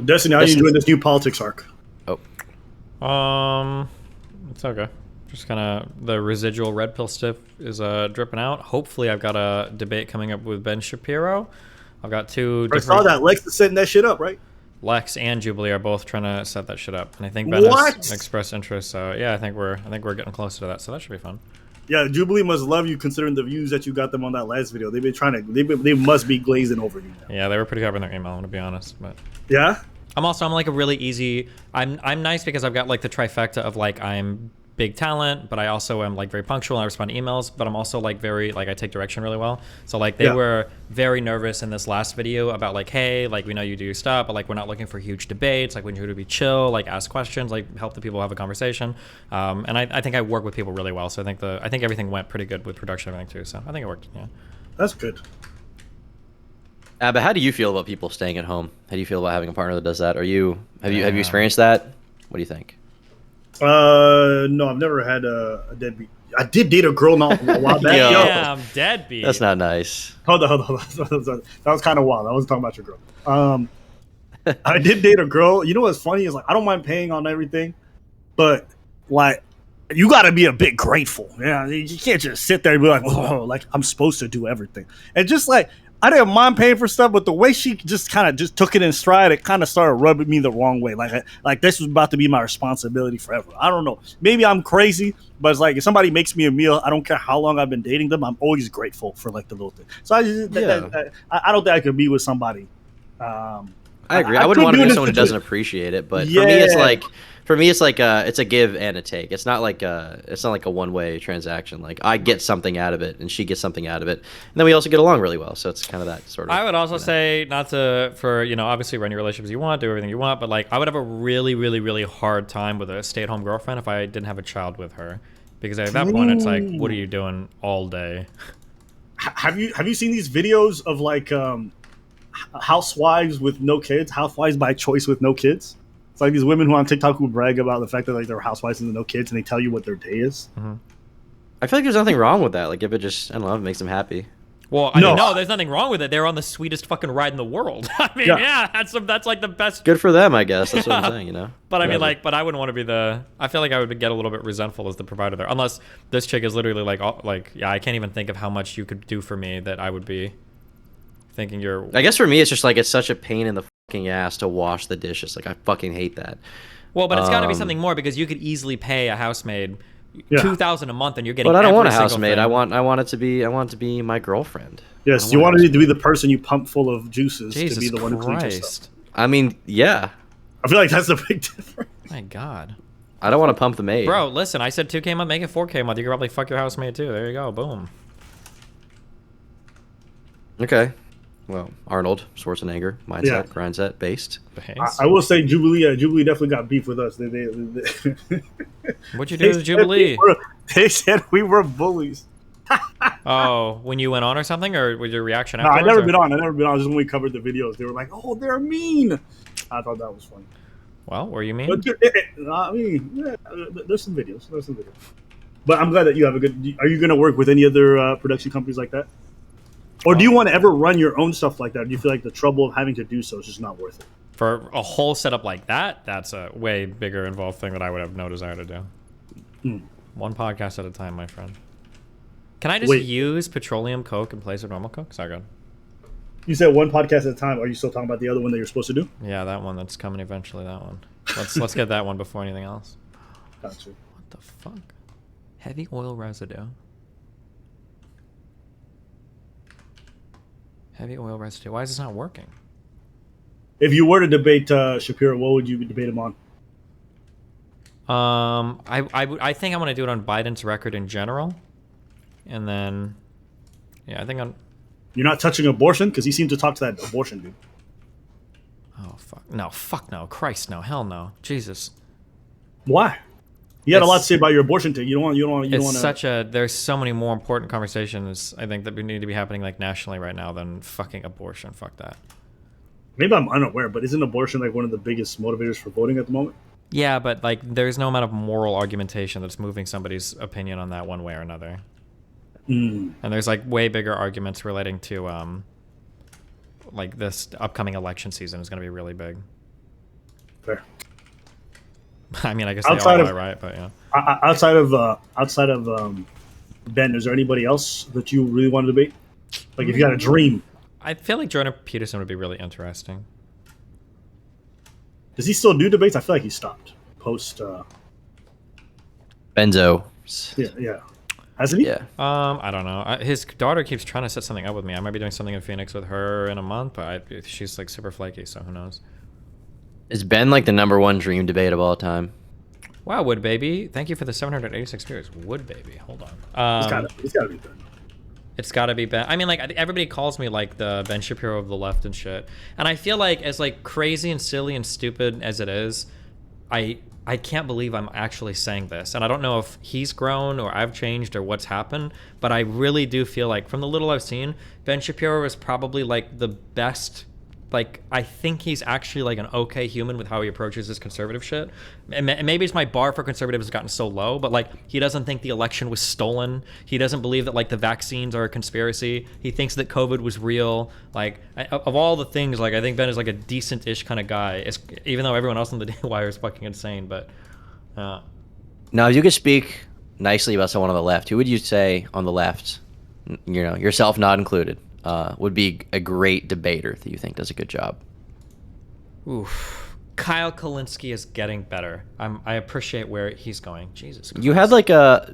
Destiny, how are you doing this new politics arc? Oh. It's okay. Just kind of the residual red pill stuff is dripping out. Hopefully, I've got a debate coming up with Ben Shapiro. I've got two. I saw that Lex is setting that shit up, right? Lex and Jubilee are both trying to set that shit up, and I think Ben has expressed interest. So yeah, I think we're getting closer to that. So that should be fun. Yeah, Jubilee must love you considering the views that you got them on that last video. They've been trying to. They must be glazing over you now. Yeah, they were pretty clever in their email, to be honest. But yeah, I'm like a really easy. I'm nice because I've got like the trifecta of like I'm big talent, but I also am like very punctual and I respond to emails, but I'm also like very like I take direction really well. So like they were very nervous in this last video about like, hey, like we know you do your stuff, but like we're not looking for huge debates. Like we need you to be chill, like ask questions, like help the people have a conversation. And I think I work with people really well. So I think everything went pretty good with production and everything too. So I think it worked. Yeah. That's good. But how do you feel about people staying at home? How do you feel about having a partner that does that? Have you experienced that? What do you think? No, I've never had a deadbeat. I did date a girl not a while back. Yeah, I'm deadbeat. That's not nice. Hold on. That was kind of wild. I wasn't talking about your girl. I did date a girl. You know what's funny is like I don't mind paying on everything, but like you got to be a bit grateful. Yeah, you can't just sit there and be like, "Whoa," like I'm supposed to do everything. And just like I didn't mind paying for stuff, but the way she just kind of just took it in stride, it kind of started rubbing me the wrong way. Like this was about to be my responsibility forever. I don't know. Maybe I'm crazy, but it's like if somebody makes me a meal, I don't care how long I've been dating them. I'm always grateful for like the little thing. So I don't think I could be with somebody. I agree. I wouldn't want to be someone who doesn't appreciate it, but for me, it's like it's a give and a take. It's not like a one-way transaction. Like I get something out of it, and she gets something out of it, and then we also get along really well. So it's kind of that sort of. I would also say obviously run your relationships you want, do everything you want, but like I would have a really, really, really hard time with a stay-at-home girlfriend if I didn't have a child with her, because at that point it's like, what are you doing all day? Have you seen these videos of like housewives with no kids, housewives by choice with no kids? It's like these women who on TikTok who brag about the fact that like they're housewives and no kids, and they tell you what their day is. Mm-hmm. I feel like there's nothing wrong with that. Like if it just, I don't know, if it makes them happy. Well, no, there's nothing wrong with it. They're on the sweetest fucking ride in the world. I mean, that's like the best. Good for them, I guess. That's what I'm saying, you know. But I mean, like, but I wouldn't want to be I feel like I would get a little bit resentful as the provider there, unless this chick is literally like, I can't even think of how much you could do for me that I would be thinking you're. I guess for me, it's just like it's such a pain in the fucking ass to wash the dishes. Like I fucking hate that. Well, but it's got to be something more, because you could easily pay a housemaid $2,000 a month, and you're getting. But I don't want a every housemaid. thing. I want it to be my girlfriend. Yes, you wanted it to be the person you pump full of juices Jesus to be the one who cleans your Christ. stuff. I mean, yeah. I feel like that's the big difference. My God. I don't want to pump the maid. Bro, listen, I said 2K a month, make it 4K a month. You could probably fuck your housemaid too. There you go. Boom. Okay. Well, Arnold Schwarzenegger, mindset, grindset, based. I will say Jubilee definitely got beef with us. What'd you do with Jubilee? They said we were bullies. Oh, when you went on or something, or was your reaction No, afterwards? I never been on. Just when we covered the videos, they were like, "Oh, they're mean." I thought that was funny. Well, what do you mean? But I mean, yeah, there's some videos. There's some videos. But I'm glad that you have a good. Are you going to work with any other production companies like that, or do you want to ever run your own stuff like that? Or do you feel like the trouble of having to do so is just not worth it? For a whole setup like that, that's a way bigger involved thing that I would have no desire to do. One podcast at a time, my friend. Can I just use petroleum coke in place of normal coke? Sorry, good. You said one podcast at a time. Are you still talking about the other one that you're supposed to do? Yeah, that one that's coming eventually. That one. Let's get that one before anything else. Gotcha. What the fuck? Heavy oil residue. Heavy oil residue. Why is this not working? If you were to debate Shapiro, what would you debate him on? I think I want to do it on Biden's record in general, and then, yeah, I think on. You're not touching abortion because he seemed to talk to that abortion dude. Oh fuck no, Christ no, hell no, Jesus. Why? You had a lot to say about your abortion thing. You don't want. It's such a. There's so many more important conversations I think that we need to be happening like nationally right now than fucking abortion. Fuck that. Maybe I'm unaware, but isn't abortion like one of the biggest motivators for voting at the moment? Yeah, but like there's no amount of moral argumentation that's moving somebody's opinion on that one way or another. And there's like way bigger arguments relating to like this upcoming election season is going to be really big. Fair. I mean, I guess they all are right, but yeah. Outside of Ben, is there anybody else that you really want to debate? Like if you had a dream. I feel like Jordan Peterson would be really interesting. Does he still do debates? I feel like he stopped post. Benzo. Yeah. Hasn't he? Yeah. I don't know. His daughter keeps trying to set something up with me. I might be doing something in Phoenix with her in a month, but she's like super flaky, so who knows? Is Ben like the #1 dream debate of all time? Wow, Wood Baby. Thank you for the 786 viewers. Wood Baby. Hold on. It's gotta be Ben. It's gotta be Ben. I mean, like, everybody calls me like the Ben Shapiro of the left and shit. And I feel like as like crazy and silly and stupid as it is, I can't believe I'm actually saying this. And I don't know if he's grown or I've changed or what's happened, but I really do feel like from the little I've seen, Ben Shapiro is probably like the best. Like, I think he's actually like an okay human with how he approaches his conservative shit. And maybe it's my bar for conservatives has gotten so low, but like he doesn't think the election was stolen. He doesn't believe that like the vaccines are a conspiracy. He thinks that COVID was real. Like of all the things, like I think Ben is like a decent-ish kind of guy, even though everyone else on the wire is fucking insane. But now, if you could speak nicely about someone on the left, who would you say on the left, you know, yourself not included, would be a great debater that you think does a good job? Oof. Kyle Kalinske is getting better. I appreciate where he's going. Jesus Christ. You had like a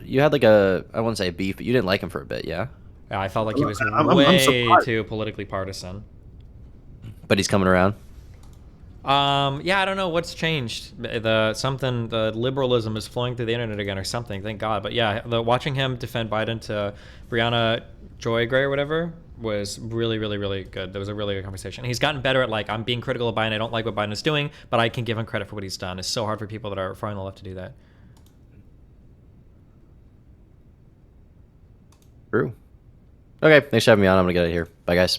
I wouldn't say a beef, but you didn't like him for a bit, yeah? Yeah, I felt like he was I'm way too politically partisan. But he's coming around. Yeah, I don't know what's changed. The liberalism is flowing through the internet again or something. Thank God. But yeah, watching him defend Biden to Brianna Joy Gray or whatever was really, really, really good. There was a really good conversation. He's gotten better at like, I'm being critical of Biden. I don't like what Biden is doing, but I can give him credit for what he's done. It's so hard for people that are far on the left to do that. True. Okay, thanks for having me on. I'm gonna get out of here. Bye, guys.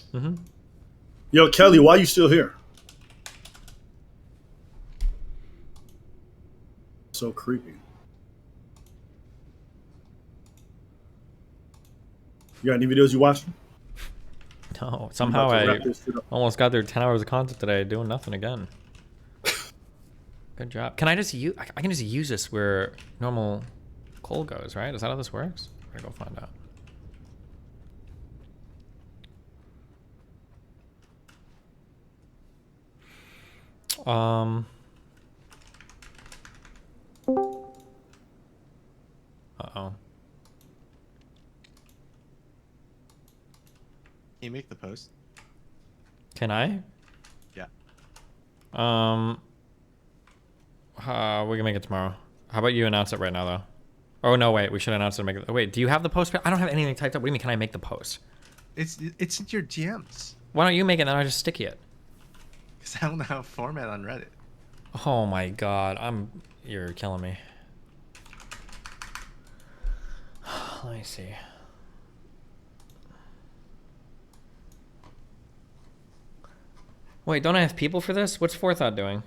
Yo, Kelly, why are you still here? So creepy. You got any videos you watching? No, somehow I almost got through 10 hours of content today doing nothing again. Good job. Can I just use? I can just use this where normal coal goes, right? Is that how this works? I'm gonna go find out. Uh-oh. Can you make the post? Can I? Yeah. We can make it tomorrow. How about you announce it right now, though? Oh, no, wait. We should announce it and make it. Oh, wait, do you have the post? I don't have anything typed up. What do you mean, can I make the post? It's in your DMs. Why don't you make it and then I'll just sticky it? Because I don't know how to format on Reddit. Oh, my God. You're killing me. Let me see. Wait, don't I have people for this? What's Forethought doing?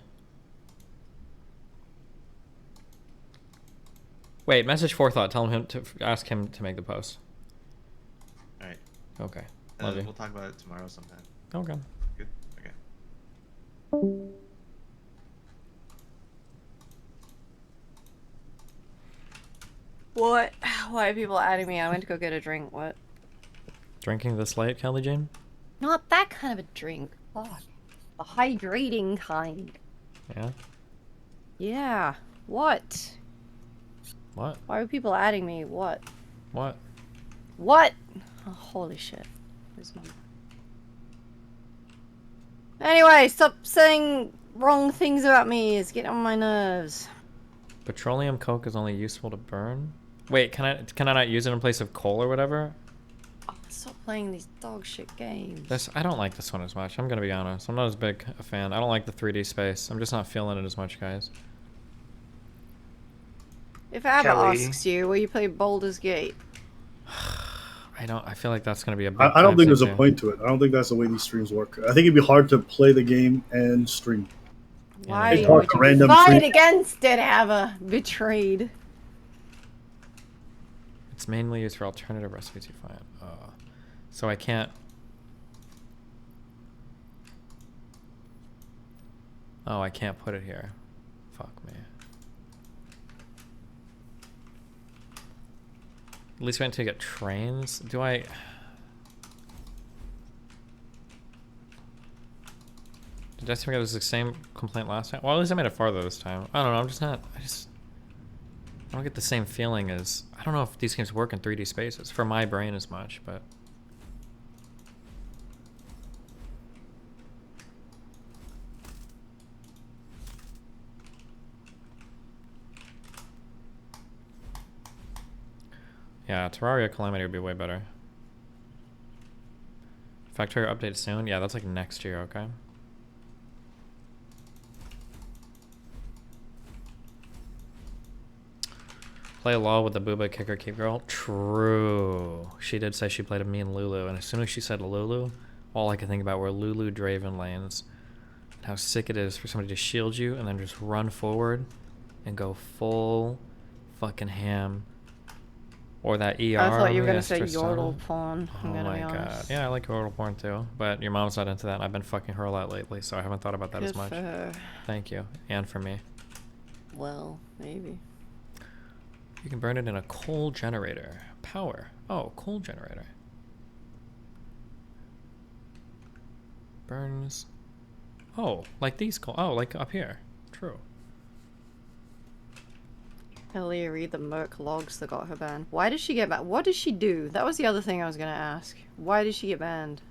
Wait, message Forethought. Tell him to ask him to make the post. All right. Okay. And Love then you. we'll talk about it tomorrow sometime. Okay. Good. Okay. What? Why are people adding me? I went to go get a drink. What? Drinking this late, Kelly Jane? Not that kind of a drink. Fuck. The hydrating kind. Yeah. Yeah. What? What? Why are people adding me? What? What? What? Oh, holy shit. Where's my... Anyway, stop saying wrong things about me. It's getting on my nerves. Petroleum coke is only useful to burn? Wait, can I not use it in place of coal or whatever? Oh, stop playing these dog shit games. I don't like this one as much. I'm gonna be honest. I'm not as big a fan. I don't like the 3D space. I'm just not feeling it as much, guys. If Abba Kelly. asks you, will you play Baldur's Gate? I feel like that's gonna be a big I don't time think there's thing a too. point to it. I don't think that's the way these streams work. I think it'd be hard to play the game and stream. Why It's hard would to you random fight stream. against it, Abba? Betrayed. It's mainly used for alternative recipes you find. So I can't... Oh, I can't put it here. Fuck me. At least we need to get trains. Do I... Did I think it was the same complaint last time? Well, at least I made it farther this time. I don't know, I'm just not... I don't get the same feeling as... I don't know if these games work in 3D spaces, for my brain as much, but... Yeah, Terraria Calamity would be way better. Factory update soon? Yeah, that's like next year, okay? Play LOL with the Booba Kicker Keep Girl? True. She did say she played me and Lulu, and as soon as she said Lulu, all I could think about were Lulu Draven lanes. And how sick it is for somebody to shield you and then just run forward and go full fucking ham. Or that ER. I thought you were on gonna the say Tristana. Yordle porn. I'm Oh gonna my be god. honest. Yeah, I like Yordle porn too, but your mom's not into that, and I've been fucking her a lot lately, so I haven't thought about that as Good much. for her. Thank you. And for me. Well, maybe. You can burn it in a coal generator. Power. Oh, coal generator. Burns. Oh, like these coal. Oh, like up here. True. Ellie, read the Merc logs that got her banned. Why did she get banned? What did she do? That was the other thing I was gonna ask. Why did she get banned?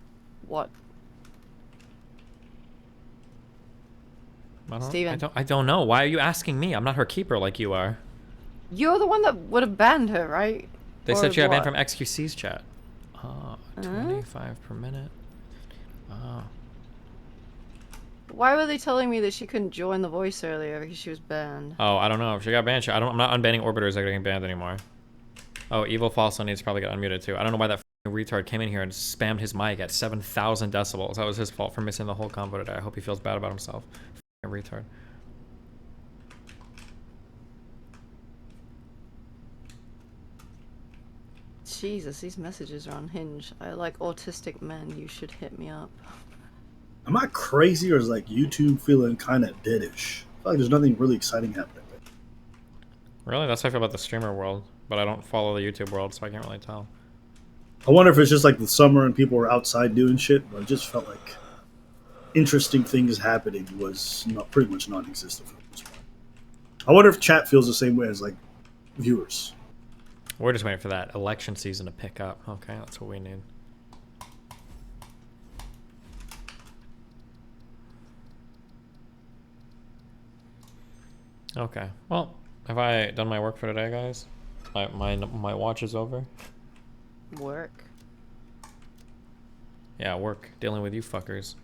What? Steven. I don't know. Why are you asking me? I'm not her keeper like you are. You're the one that would have banned her, right? They Or said she got banned what? from XQC's chat. 25 per minute. Oh. Why were they telling me that she couldn't join the voice earlier because she was banned? Oh, I don't know. If she got banned, I'm not unbanning orbiters that are getting banned anymore. Oh, Evil Fossil needs to probably get unmuted too. I don't know why that retard came in here and spammed his mic at 7,000 decibels. That was his fault for missing the whole combo today. I hope he feels bad about himself. Retard. Jesus, these messages are unhinged. I like autistic men. You should hit me up. Am I crazy, or is like YouTube feeling kind of deadish? I feel like there's nothing really exciting happening. Really? That's how I feel about the streamer world. But I don't follow the YouTube world, so I can't really tell. I wonder if it's just like the summer and people were outside doing shit, but it just felt like interesting things happening was pretty much non-existent for the most part. I wonder if chat feels the same way as like viewers. We're just waiting for that election season to pick up. Okay, that's what we need. Okay, well, have I done my work for today, guys? My watch is over. Work. Yeah, work. Dealing with you fuckers.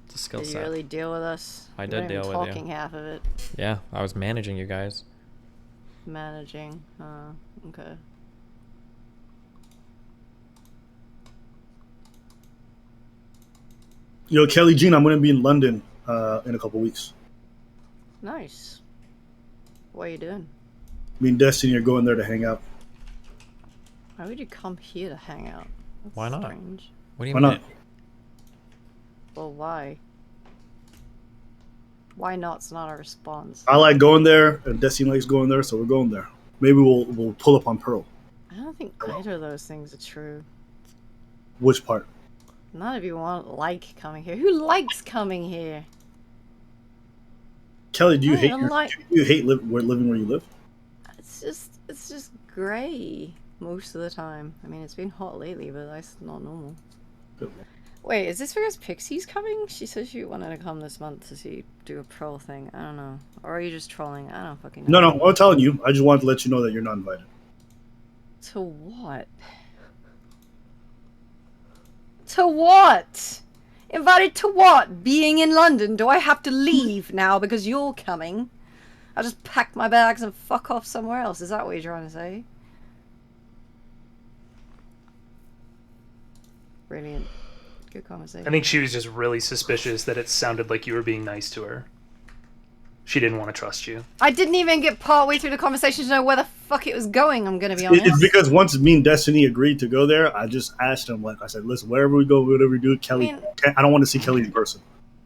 It's a skill Did you set. really deal with us? I You did weren't even deal with you. talking half of it. Yeah, I was managing you guys. Managing. Okay. Yo, Kelly Jean, I'm gonna be in London in a couple weeks. Nice. What are you doing? Me and Destiny are going there to hang out. Why would you come here to hang out? That's Why not? strange. What do you Why mean? not? Well, why? Why not's not a response. I like going there, and Destiny likes going there, so we're going there. Maybe we'll pull up on Pearl. I don't think either of those things are true. Which part? None of you like coming here. Who likes coming here? Kelly, do you I hate don't like- living where you live? It's just gray most of the time. I mean, it's been hot lately, but that's not normal. Wait, is this because Pixie's coming? She said she wanted to come this month to do a pro thing. I don't know. Or are you just trolling? I don't fucking know. No, I'm telling you. I just wanted to let you know that you're not invited. To what? To what? Invited to what? Being in London? Do I have to leave now because you're coming? I'll just pack my bags and fuck off somewhere else. Is that what you're trying to say? Brilliant. Good conversation. I think she was just really suspicious that it sounded like you were being nice to her. She didn't want to trust you. I didn't even get part way through the conversation to know where the fuck it was going, I'm gonna be honest. It's because once me and Destiny agreed to go there, I just asked him, like I said, listen, wherever we go, whatever we do, Kelly, I don't want to see Kelly in person.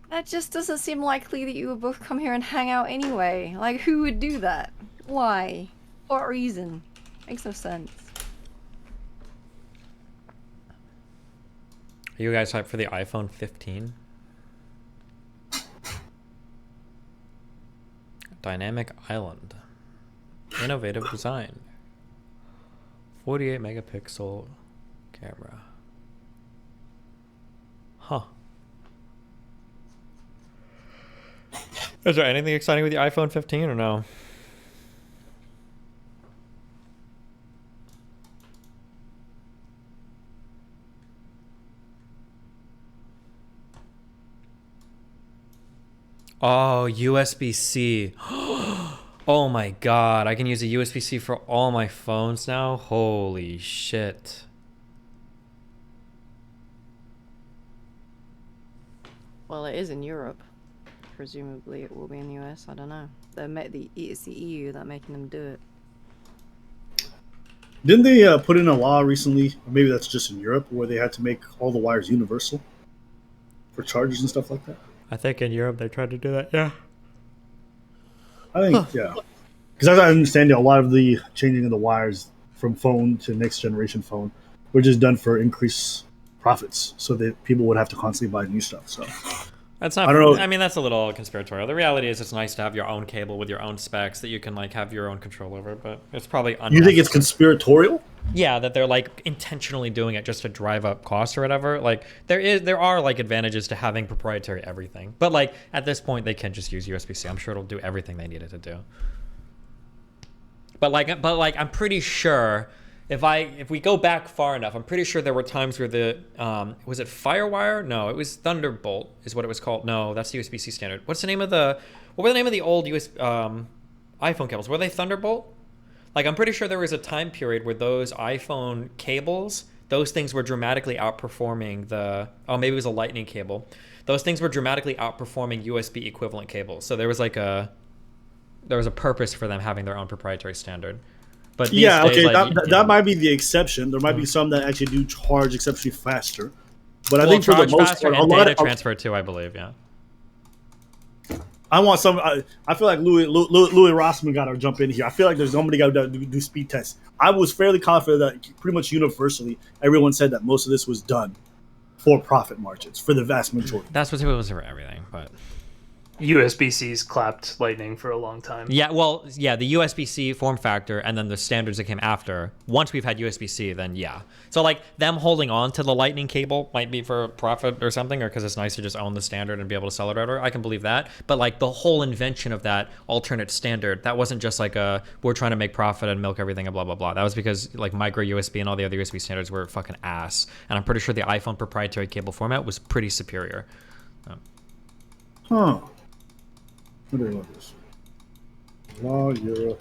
That just doesn't seem likely that you would both come here and hang out anyway. Like, who would do that? Why? What reason? Makes no sense. Are you guys hyped for the iPhone 15? Dynamic Island. Innovative design. 48 megapixel camera. Huh. Is there anything exciting with the iPhone 15 or no? Oh, USB-C. Oh my god, I can use a USB-C for all my phones now? Holy shit. Well, it is in Europe. Presumably it will be in the US, I don't know. It's the EU that making them do it. Didn't they put in a law recently, or maybe that's just in Europe, where they had to make all the wires universal for chargers and stuff like that? I think in Europe they tried to do that, yeah. I think, yeah. Because as I understand it, a lot of the changing of the wires from phone to next generation phone were just done for increased profits, so that people would have to constantly buy new stuff. So That's not. I don't know. I mean, that's a little conspiratorial. The reality is, it's nice to have your own cable with your own specs that you can like have your own control over. But it's probably you think it's unnecessary. conspiratorial? Yeah, that they're like intentionally doing it just to drive up costs or whatever. Like there are like advantages to having proprietary everything. But like at this point, they can just use USB-C. I'm sure it'll do everything they need it to do. But like I'm pretty sure. If we go back far enough, I'm pretty sure there were times where the was it FireWire? No, it was Thunderbolt is what it was called. No, that's the USB-C standard. What were the name of the old iPhone cables? Were they Thunderbolt? Like I'm pretty sure there was a time period where those iPhone cables, those things were dramatically outperforming maybe it was a Lightning cable. Those things were dramatically outperforming USB equivalent cables. So there was a purpose for them having their own proprietary standard. But these Yeah, days, okay, like, that might be the exception. There might be some that actually do charge exceptionally faster. But I well, think for the charge most faster part, a and lot data of transfer too, I believe. Yeah. I want some. I feel like Louis Rossman got to jump in here. I feel like there's somebody got to do speed tests. I was fairly confident that pretty much universally, everyone said that most of this was done for profit margins for the vast majority. That's what it was for everything, but USB-C's clapped Lightning for a long time. yeah, well, yeah, the USB-C form factor and then the standards that came after. Once we've had USB-C, then yeah. So like them holding on to the Lightning cable might be for profit or something, or because it's nice to just own the standard and be able to sell it over. I can believe that. But like the whole invention of that alternate standard, that wasn't just like we're trying to make profit and milk everything and blah blah blah. That was because like micro USB and all the other USB standards were fucking ass. And I'm pretty sure the iPhone proprietary cable format was pretty superior. Huh. What do I love this? Law Europe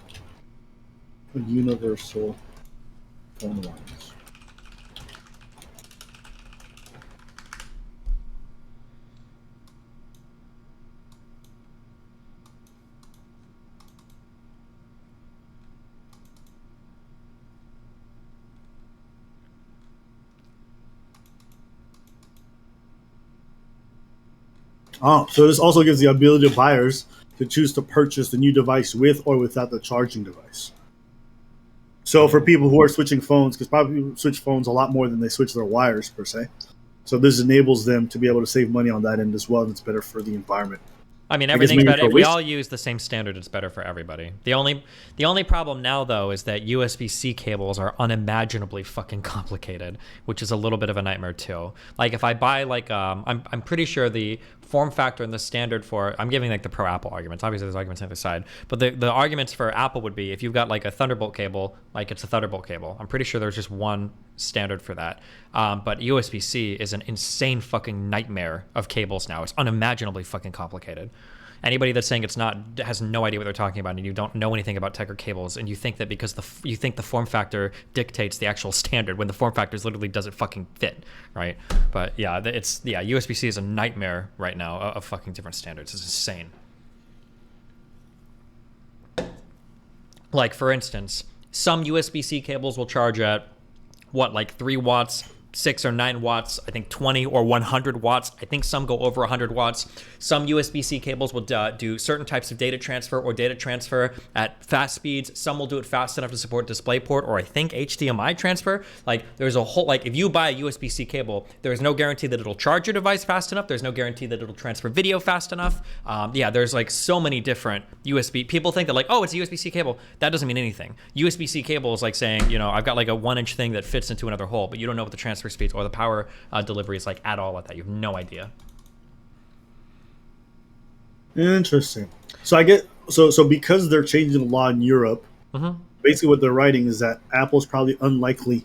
Universal Phone Lines. Oh, so this also gives the ability to buyers to choose to purchase the new device with or without the charging device. So for people who are switching phones, because probably people switch phones a lot more than they switch their wires per se. So this enables them to be able to save money on that end as well, and it's better for the environment. I mean, I guess everything's maybe better. for If we waste- all use the same standard, it's better for everybody. The only problem now, though, is that USB-C cables are unimaginably fucking complicated, which is a little bit of a nightmare too. Like if I buy like I'm pretty sure the form factor and the standard for, I'm giving like the pro Apple arguments. Obviously, there's arguments on the other side, but the arguments for Apple would be if you've got like a Thunderbolt cable, like it's a Thunderbolt cable. I'm pretty sure there's just one standard for that. But USB-C is an insane fucking nightmare of cables now. It's unimaginably fucking complicated. Anybody that's saying it's not has no idea what they're talking about, and you don't know anything about tech or cables, and you think that because you think the form factor dictates the actual standard when the form factor literally doesn't fucking fit, right? But yeah, USB-C is a nightmare right now of fucking different standards. It's insane. Like for instance, some USB-C cables will charge at like 3 watts, 6 or 9 watts, I think 20 or 100 watts. I think some go over 100 watts. Some USB-C cables will do certain types of data transfer or data transfer at fast speeds. Some will do it fast enough to support DisplayPort or I think HDMI transfer. Like there's a whole, like if you buy a USB-C cable, there is no guarantee that it'll charge your device fast enough. There's no guarantee that it'll transfer video fast enough. There's like so many different USB. People think that like, oh, it's a USB-C cable. That doesn't mean anything. USB-C cable is like saying, you know, I've got like a 1-inch thing that fits into another hole, but you don't know what the transfer speeds or the power delivery is like at all at that. You have no idea. Interesting. So I get so because they're changing the law in Europe, basically what they're writing is that Apple's probably unlikely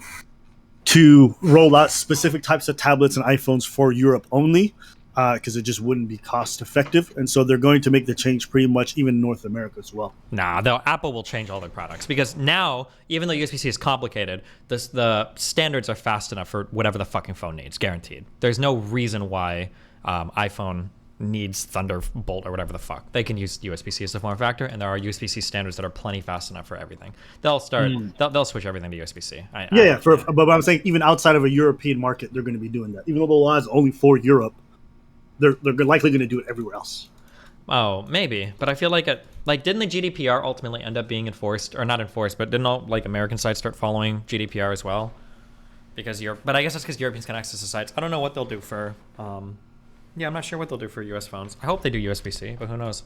to roll out specific types of tablets and iPhones for Europe only, because it just wouldn't be cost effective, and so they're going to make the change pretty much even in North America as well. Nah, though Apple will change all their products because now, even though USB-C is complicated, the standards are fast enough for whatever the fucking phone needs, guaranteed. There's no reason why iPhone needs Thunderbolt or whatever the fuck. They can use USB-C as the form factor, and there are USB-C standards that are plenty fast enough for everything. They'll switch everything to USB-C. But I'm saying even outside of a European market, they're going to be doing that. Even though the law is only for Europe, they're likely going to do it everywhere else. Oh, maybe, but I feel like didn't the GDPR ultimately end up being enforced, or not enforced, but didn't all like American sites start following GDPR as well? But I guess that's because Europeans can access the sites. I don't know what they'll do for. I'm not sure what they'll do for US phones. I hope they do USB-C, but who knows?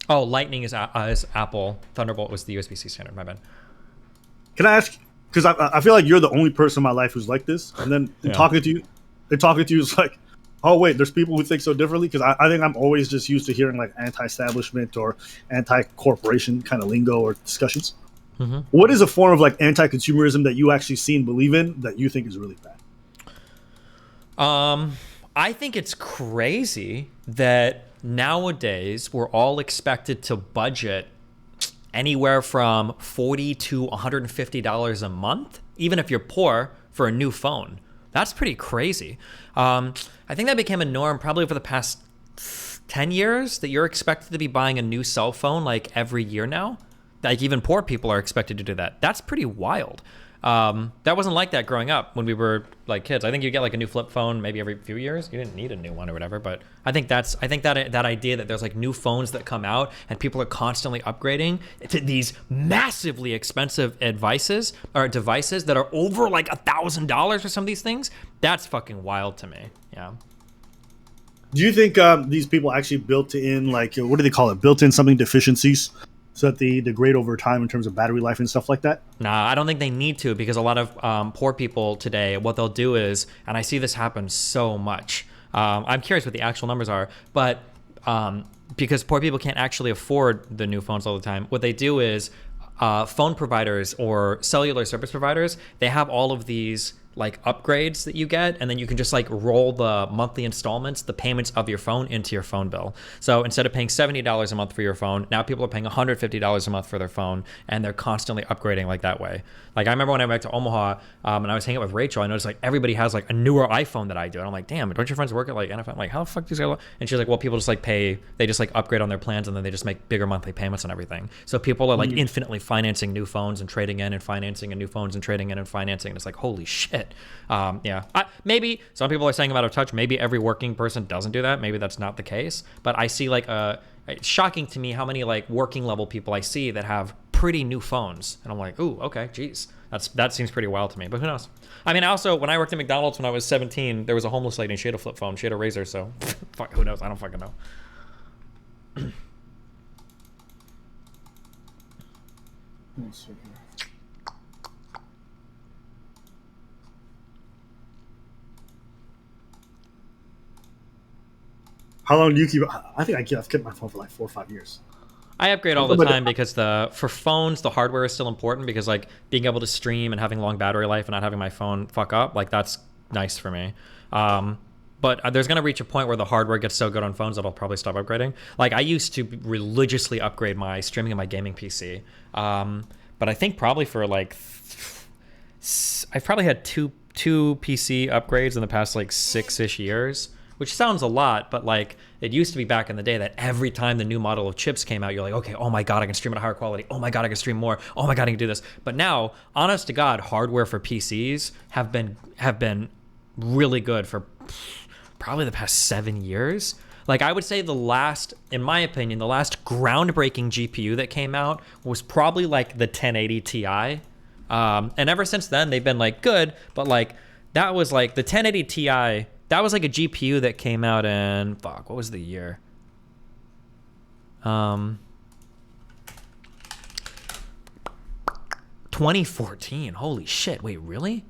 Oh, Lightning is Apple. Thunderbolt was the USB-C standard. My bad. Can I ask? Because I feel like you're the only person in my life who's like this, and then talking to you is like, oh wait, there's people who think so differently. Because I think I'm always just used to hearing like anti-establishment or anti-corporation kind of lingo or discussions. What is a form of like anti-consumerism that you actually see and believe in that you think is really bad? I think it's crazy that nowadays we're all expected to budget anywhere from $40 to $150 a month, even if you're poor, for a new phone. That's pretty crazy. I think that became a norm probably over the past 10 years that you're expected to be buying a new cell phone like every year now. Like even poor people are expected to do that. That's pretty wild. That wasn't like that growing up when we were like kids. I think you get like a new flip phone maybe every few years. You didn't need a new one or whatever, but I think that idea that there's like new phones that come out and people are constantly upgrading to these massively expensive devices that are over like $1,000 for some of these things, that's fucking wild to me. Yeah. Do you think these people actually built in like what do they call it? Built in something deficiencies so that they degrade over time in terms of battery life and stuff like that? Nah, I don't think they need to, because a lot of poor people today, what they'll do is, and I see this happen so much. I'm curious what the actual numbers are, but because poor people can't actually afford the new phones all the time, what they do is phone providers or cellular service providers, they have all of these like upgrades that you get, and then you can just like roll the monthly installments, the payments of your phone into your phone bill. So instead of paying $70 a month for your phone, now people are paying $150 a month for their phone, and they're constantly upgrading like that way. Like I remember when I went back to Omaha and I was hanging out with Rachel, I noticed like everybody has like a newer iPhone that I do, and I'm like, damn, don't your friends work at like NFL? I'm like, how the fuck do these guys? And she's like, well, people just like they just like upgrade on their plans, and then they just make bigger monthly payments and everything. So people are like infinitely financing new phones and trading in and financing and new phones and trading in and financing. And it's like, holy shit. shit. Yeah, maybe some people are saying I'm out of touch. Maybe every working person doesn't do that. Maybe that's not the case. But I see like it's shocking to me how many like working level people I see that have pretty new phones, and I'm like, ooh, okay, geez, that seems pretty wild to me. But who knows? I mean, also when I worked at McDonald's when I was 17, there was a homeless lady and she had a flip phone. She had a Razor, so fuck, who knows? I don't fucking know. How long do you keep? I think I've kept my phone for like 4 or 5 years. I upgrade all the time because for phones, the hardware is still important because like being able to stream and having long battery life and not having my phone fuck up, like that's nice for me. But there's going to reach a point where the hardware gets so good on phones that I'll probably stop upgrading. Like I used to religiously upgrade my streaming and my gaming PC. But I think probably for like, I've probably had two PC upgrades in the past like 6-ish years, which sounds a lot, but like it used to be back in the day that every time the new model of chips came out, you're like, okay, oh my God, I can stream at a higher quality. Oh my God, I can stream more. Oh my God, I can do this. But now, honest to God, hardware for PCs have been really good for probably the past 7 years. Like I would say in my opinion, the last groundbreaking GPU that came out was probably like the 1080 Ti. And ever since then, they've been like good, but like that was like the 1080 Ti. That was like a GPU that came out in, what was the year? 2014. Holy shit. Wait, really?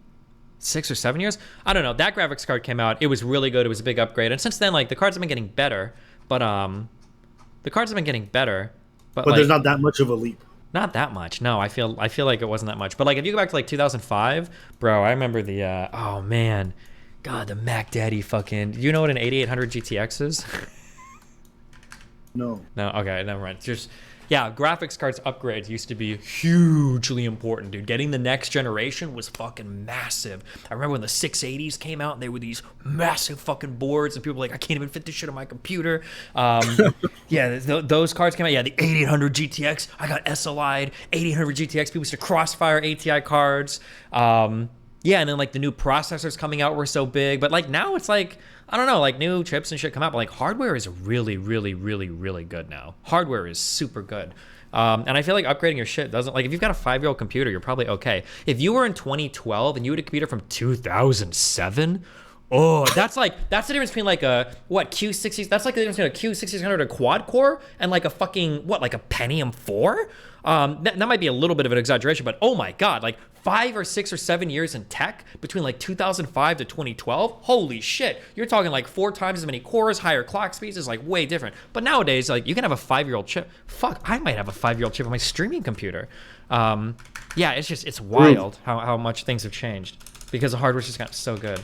6 or 7 years? I don't know. That graphics card came out. It was really good. It was a big upgrade. And since then, like the cards have been getting better, but But like, there's not that much of a leap. not that much. No, I feel like it wasn't that much. But like if you go back to like 2005, bro, I remember the oh man. God, the Mac Daddy fucking... You know what an 8800 GTX is? No. No? Okay, never mind. Just... Yeah, graphics cards upgrades used to be hugely important, dude. Getting the next generation was fucking massive. I remember when the 680s came out and they were these massive fucking boards and people were like, I can't even fit this shit on my computer. Yeah, those cards came out. Yeah, the 8800 GTX. I got SLI'd 8800 GTX. People used to crossfire ATI cards. Yeah, and then like the new processors coming out were so big, but like now it's like, I don't know, like new chips and shit come out, but like hardware is really, really, really, really good now. Hardware is super good. And I feel like upgrading your shit doesn't, like if you've got a 5-year-old computer, you're probably okay. If you were in 2012 and you had a computer from 2007, oh, that's the difference between like a, Q60, that's like the difference between a Q6600, a quad core, and like a fucking, like a Pentium 4? That might be a little bit of an exaggeration, but oh my God, like 5 or 6 or 7 years in tech between like 2005 to 2012, holy shit, you're talking like 4 times as many cores, higher clock speeds, is like way different. But nowadays, like you can have a 5-year-old chip. Fuck, I might have a 5-year-old chip on my streaming computer. Yeah, it's wild how much things have changed because the hardware's just gotten so good.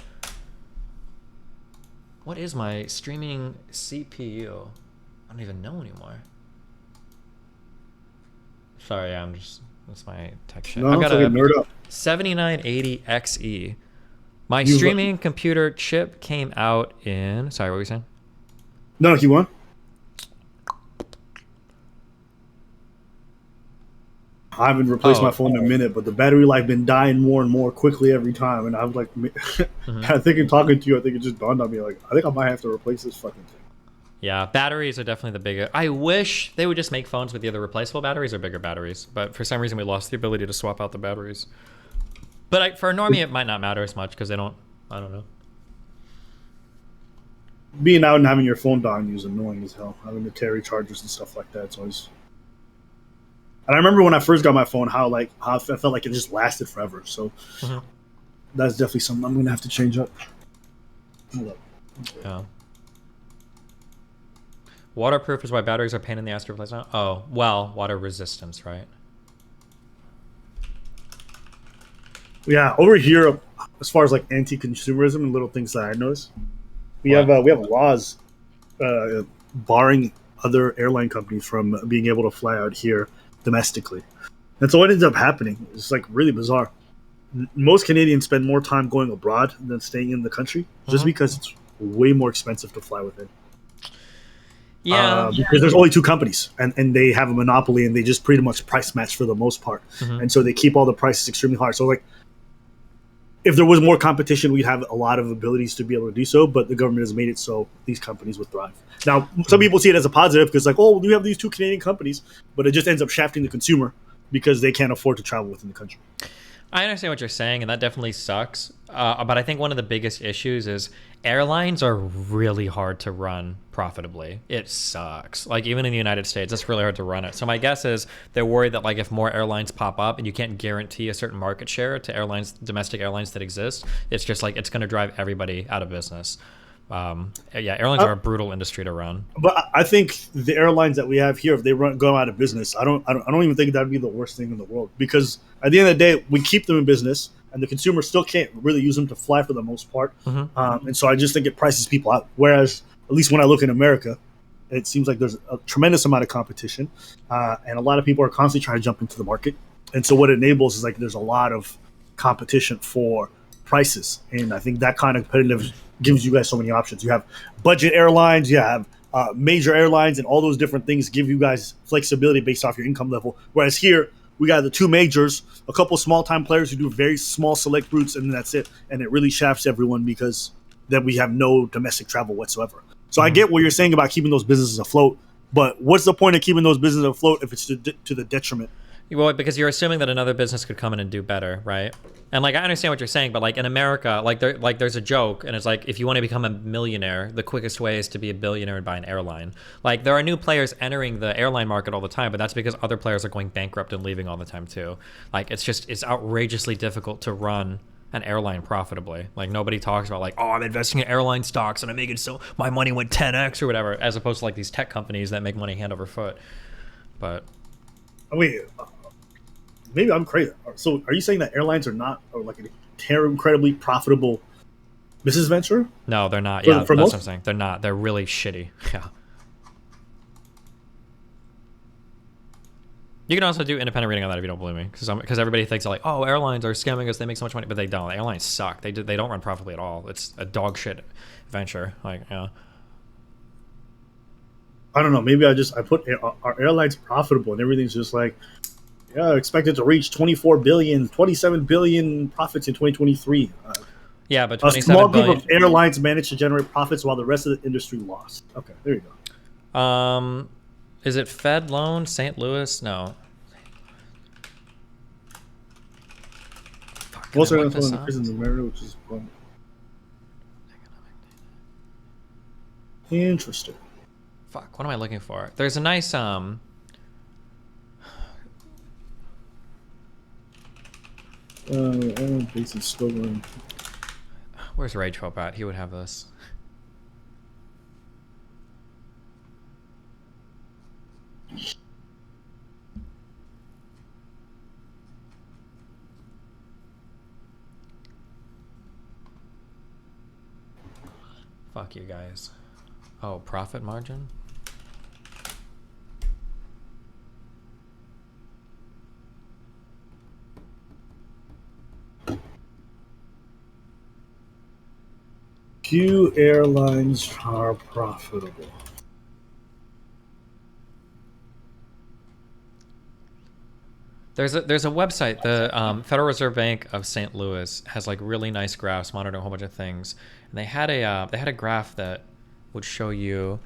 What is my streaming CPU? I don't even know anymore. Sorry, that's my tech shit. No, I've got a nerd up. 7980 XE. My streaming computer chip came out in, sorry, what were you saying? No, you won. I haven't replaced my phone in a minute, but the battery life been dying more and more quickly every time. And I was like, I think in talking to you, I think it just dawned on me, like, I think I might have to replace this fucking thing. Yeah, batteries are definitely the bigger. I wish they would just make phones with either replaceable batteries or bigger batteries. But for some reason, we lost the ability to swap out the batteries. But for a normie, it might not matter as much because I don't know. Being out and having your phone dying is annoying as hell. Having to carry chargers and stuff like that, it's always... And I remember when I first got my phone, how I felt like it just lasted forever. So that's definitely something I'm gonna have to change up. Hold up. Yeah. Waterproof is why batteries are a pain in the ass to replace now. Oh, well, water resistance, right? Yeah, over here, as far as like anti-consumerism and little things that I notice, we have laws barring other airline companies from being able to fly out here domestically. And so what ends up happening is like really bizarre. Most Canadians spend more time going abroad than staying in the country just because it's way more expensive to fly within. Yeah. Because there's only 2 companies and they have a monopoly and they just pretty much price match for the most part. And so they keep all the prices extremely high. So like if there was more competition, we'd have a lot of abilities to be able to do so. But the government has made it so these companies would thrive. Now, some people see it as a positive because, like, oh, we have these two Canadian companies, but it just ends up shafting the consumer because they can't afford to travel within the country. I understand what you're saying, and that definitely sucks. But I think one of the biggest issues is airlines are really hard to run profitably. It sucks. Like, even in the United States, it's really hard to run it. So my guess is they're worried that, like, if more airlines pop up and you can't guarantee a certain market share to airlines, domestic airlines that exist, it's just like it's going to drive everybody out of business. Yeah, airlines are a brutal industry to run. But I think the airlines that we have here, if they go out of business, I don't even think that'd be the worst thing in the world, because at the end of the day, we keep them in business, and the consumer still can't really use them to fly for the most part. And so I just think it prices people out. Whereas, at least when I look in America, it seems like there's a tremendous amount of competition, and a lot of people are constantly trying to jump into the market. And so what it enables is, like, there's a lot of competition for prices, and I think that kind of competitive gives you guys so many options. You have budget airlines, you have major airlines, and all those different things give you guys flexibility based off your income level. Whereas here, we got the two majors, a couple small time players who do very small select routes, and that's it. And it really shafts everyone because then we have no domestic travel whatsoever. So I get what you're saying about keeping those businesses afloat, but what's the point of keeping those businesses afloat if it's to the detriment? Well, because you're assuming that another business could come in and do better, right? And, like, I understand what you're saying, but, like, in America, there's a joke, and it's like, if you want to become a millionaire, the quickest way is to be a billionaire and buy an airline. Like, there are new players entering the airline market all the time, but that's because other players are going bankrupt and leaving all the time too. Like, it's outrageously difficult to run an airline profitably. Like, nobody talks about, like, oh, I'm investing in airline stocks and I'm making so my money went 10x or whatever, as opposed to, like, these tech companies that make money hand over foot. But wait, maybe I'm crazy. So are you saying that airlines are not, or like, an incredibly profitable business venture? No, they're not. For That's most? what I'm saying. They're not. They're really shitty. Yeah. You can also do independent reading on that if you don't believe me, because everybody thinks like, oh, airlines are scamming us, they make so much money, but they don't. Airlines suck. They don't run profitably at all. It's a dog shit venture. Like, yeah. I don't know. Maybe I put our airlines profitable, and everything's just like, yeah, expected to reach 27 billion profits in 2023. Yeah, but a small 27 group billion. of airlines managed to generate profits while the rest of the industry lost. Okay, there you go. Is it Fed Loan, St. Louis? No. Fuck, Most can I airlines look this in up? prisons in America, which is fun. Interesting. Fuck, what am I looking for? There's a nice Basic Stolen. where's Rage Hope at? He would have this. Fuck you guys. Oh, profit margin? Few airlines are profitable. There's a website. The Federal Reserve Bank of St. Louis has like really nice graphs monitoring a whole bunch of things, and they had a graph that would show you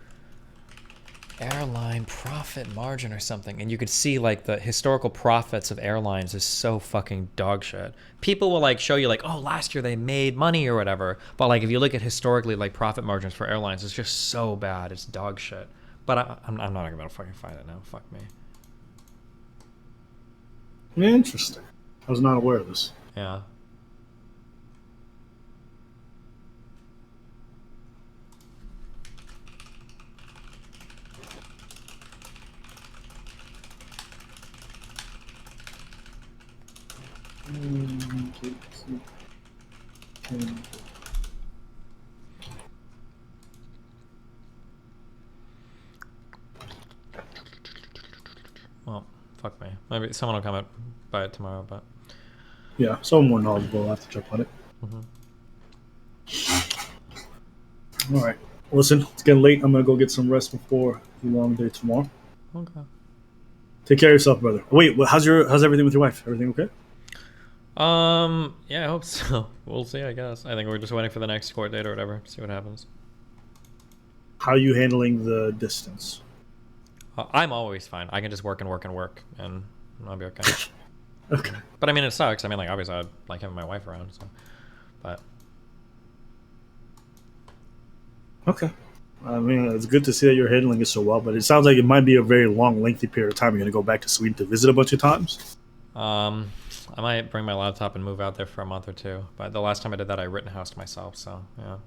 airline profit margin or something, and you could see like the historical profits of airlines is so fucking dog shit. People will like show you like, oh, last year they made money or whatever, but like if you look at historically like profit margins for airlines, it's just so bad. It's dog shit. But I'm not gonna fucking find it now. Fuck me. Interesting. I was not aware of this. Yeah. Well, fuck me. Maybe someone will come out by it tomorrow, but Yeah, someone more knowledgeable will have to jump on it. All right. Listen, it's getting late. I'm going to go get some rest before the long day tomorrow. okay. Take care of yourself, brother. Wait, how's everything with your wife? Everything okay? Yeah, I hope so. We'll see, I guess. I think we're just waiting for the next court date or whatever. See what happens. How are you handling the distance? I'm always fine. I can just work and work and work, and I'll be okay. Okay. But I mean, it sucks. I mean, like, obviously, I like having my wife around, so. But. Okay. I mean, it's good to see that you're handling it so well, but it sounds like it might be a very long, lengthy period of time. You're going to go back to Sweden to visit a bunch of times? I might bring my laptop and move out there for a month or two. But the last time I did that, I Rittenhoused myself, so, yeah.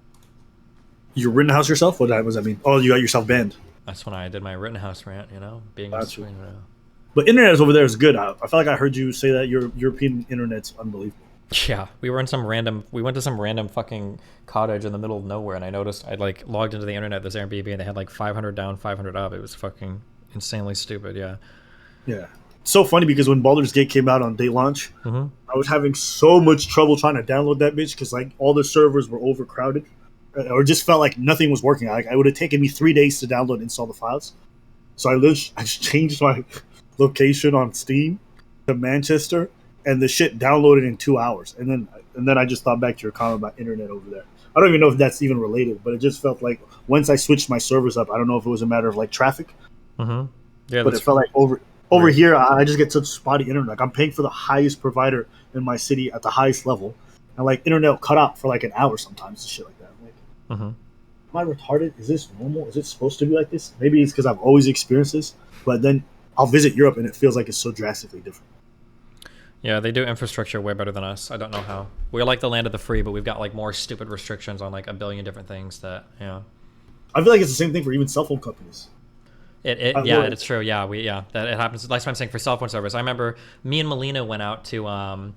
You Rittenhouse yourself? What does that mean? Oh, you got yourself banned. That's when I did my Rittenhouse rant, you know? Being in Sweden now. But internet over there is good. I feel like I heard you say that your European internet's unbelievable. Yeah, we went to some random fucking cottage in the middle of nowhere, and I noticed I'd like logged into the internet, this Airbnb, and they had like 500 down, 500 up. It was fucking insanely stupid, yeah. Yeah. It's so funny because when Baldur's Gate came out on day launch, Mm-hmm. I was having so much trouble trying to download that bitch because like all the servers were overcrowded, or just felt like nothing was working. Like it would have taken me 3 days to download and install the files. So I just changed my location on Steam to Manchester, and the shit downloaded in 2 hours. And then I just thought back to your comment about internet over there. I don't even know if that's even related, but it just felt like once I switched my servers up, I don't know if it was a matter of like traffic, Mm-hmm. Yeah, but it felt like over here I just get such spotty internet. Like I'm paying for the highest provider in my city at the highest level, and like internet will cut out for like an hour sometimes and shit like that. Like, Mm-hmm. am I retarded? Is this normal? Is it supposed to be like this? Maybe it's because I've always experienced this, but then I'll visit Europe and it feels like it's so drastically different. Yeah, they do infrastructure way better than us. I don't know how. We're like the land of the free, but we've got like more stupid restrictions on like a billion different things that, you know. I feel like it's the same thing for even cell phone companies. Yeah, it's true. Yeah, that it happens. That's what I'm saying for cell phone service. I remember me and Melina went out to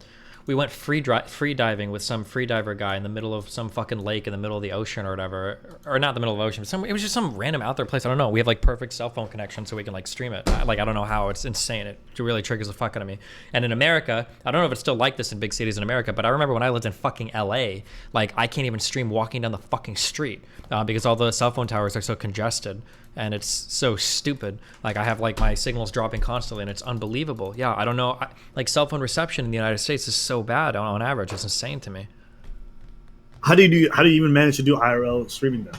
we went free diving with some free diver guy in the middle of some fucking lake in the middle of the ocean or whatever, or not the middle of the ocean. But it was just some random out there place. I don't know. We have like perfect cell phone connection so we can like stream it. I don't know how. It's insane. It really triggers the fuck out of me. And in America, I don't know if it's still like this in big cities in America, but I remember when I lived in fucking LA, like I can't even stream walking down the fucking street because all the cell phone towers are so congested. And it's so stupid. Like I have like my signals dropping constantly, and it's unbelievable. Yeah, I don't know. Like cell phone reception in the United States is so bad on average. It's insane to me. How do you even manage to do IRL streaming then?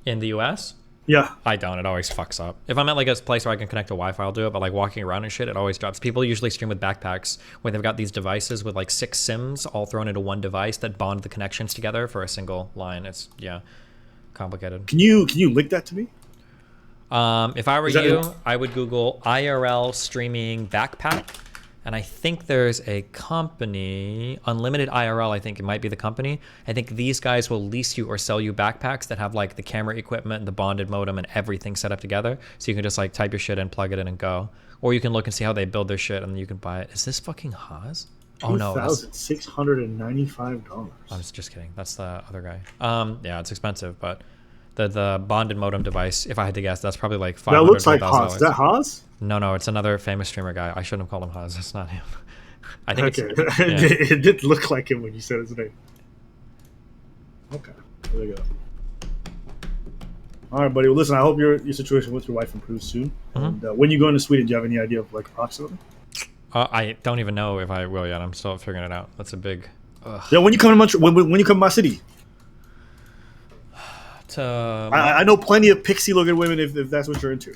In the U.S., Yeah, I don't. It always fucks up. If I'm at like a place where I can connect to Wi-Fi, I'll do it. But like walking around and shit, it always drops. People usually stream with backpacks where they've got these devices with like 6 SIMs all thrown into one device that bond the connections together for a single line. It's complicated. Can you link that to me? If I were you, I would Google IRL streaming backpack, and I think there's a company, Unlimited IRL, I think it might be the company. I think these guys will lease you or sell you backpacks that have like the camera equipment and the bonded modem and everything set up together, so you can just like type your shit in, plug it in, and go. Or you can look and see how they build their shit, and then you can buy it. Is this fucking Haas? Oh no, $2,695. I was just kidding. That's the other guy. Yeah, it's expensive, but the bonded modem device, if I had to guess, that's probably like $500. That looks like Haas. Is that Haas? No, it's another famous streamer guy. I shouldn't have called him Haas. That's not him. I think Okay. it's... Yeah. It did look like him when you said his name. Okay. There you go. All right, buddy. Well, listen, I hope your situation with your wife improves soon. Mm-hmm. And when you go into Sweden, do you have any idea of like approximately? I don't even know if I will yet. I'm still figuring it out. That's a big... Yeah, when you come to Montreal, when you come to my city. I know plenty of pixie looking women if that's what you're into.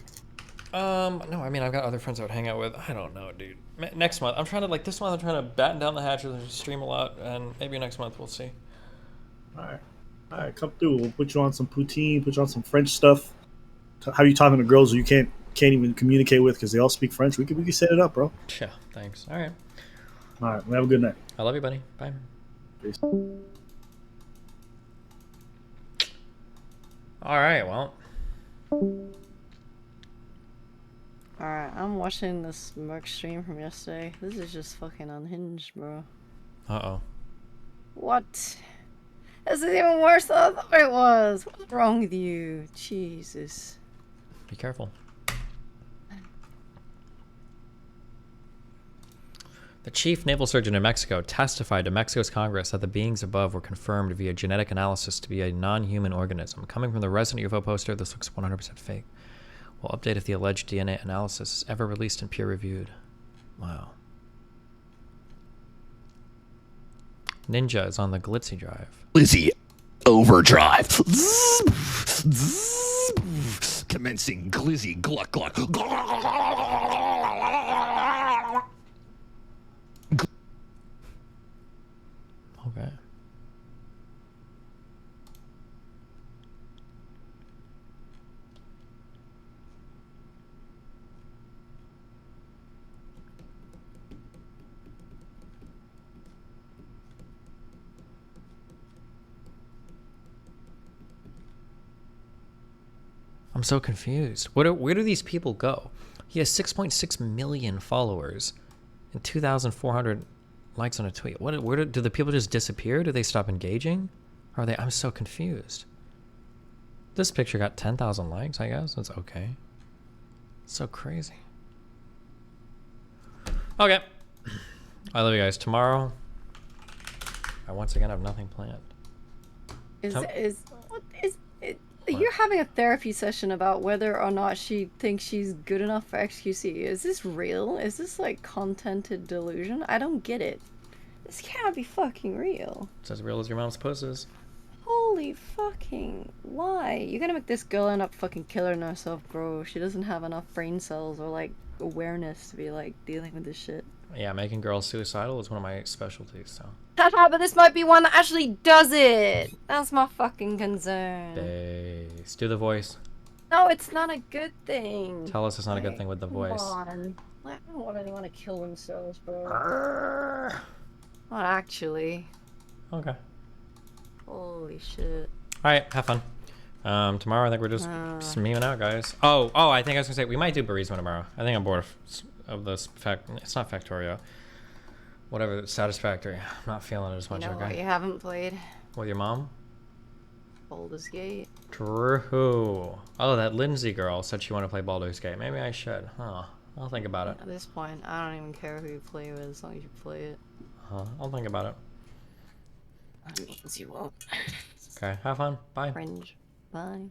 No, I mean, I've got other friends I would hang out with. I don't know, dude. Next month, I'm trying to, like, this month I'm trying to batten down the hatches and stream a lot, and maybe next month we'll see. All right, come through. We'll put you on some poutine, put you on some French stuff. How you talking to girls who you can't even communicate with because they all speak French? We can set it up, bro. Yeah, thanks. All right. All right, well, have a good night. I love you, buddy. Bye. Peace. All right, well. Alright, I'm watching this Merc stream from yesterday. This is just fucking unhinged, bro. Uh-oh. What? This is even worse than I thought it was. What's wrong with you? Jesus. Be careful. The chief naval surgeon in Mexico testified to Mexico's Congress that the beings above were confirmed via genetic analysis to be a non-human organism. Coming from the resident UFO poster, this looks 100% fake. We'll update if the alleged DNA analysis is ever released and peer-reviewed. Wow. Ninja is on the glitzy drive. Lizzie, overdrive. Commencing glizzy gluck gluck. Okay. I'm so confused. Where do these people go? He has 6.6 million followers and 2,400 likes on a tweet. Do the people just disappear? Do they stop engaging? Or are they? I'm so confused. This picture got 10,000 likes, I guess. That's okay. So crazy. Okay. I love you guys. Tomorrow, I once again have nothing planned. You're having a therapy session about whether or not she thinks she's good enough for XQC. Is this real? Is this like contented delusion? I don't get it. This can't be fucking real. It's as real as your mom's puss is. Holy fucking why? You're gonna make this girl end up fucking killing herself, bro. She doesn't have enough brain cells or like awareness to be like dealing with this shit. Yeah, making girls suicidal is one of my specialties, so. Haha, but this might be one that actually does it! That's my fucking concern. Base. Do the voice. No, it's not a good thing. Tell us it's not a good thing with the voice. Come on. I don't want anyone to kill themselves, bro. Not actually. Okay. Holy shit. Alright, have fun. Tomorrow I think we're just memeing out, guys. Oh, I think I was gonna say, we might do Burisma tomorrow. I think I'm bored of this it's not Factorio. Whatever, Satisfactory. I'm not feeling it as much, You know okay? what you haven't played? With your mom? Baldur's Gate. True. Oh, that Lindsay girl said she wanted to play Baldur's Gate. Maybe I should. Huh. I'll think about it. At this point, I don't even care who you play with as long as you play it. I'll think about it. That means you won't. Okay, have fun. Bye. Cringe. Bye.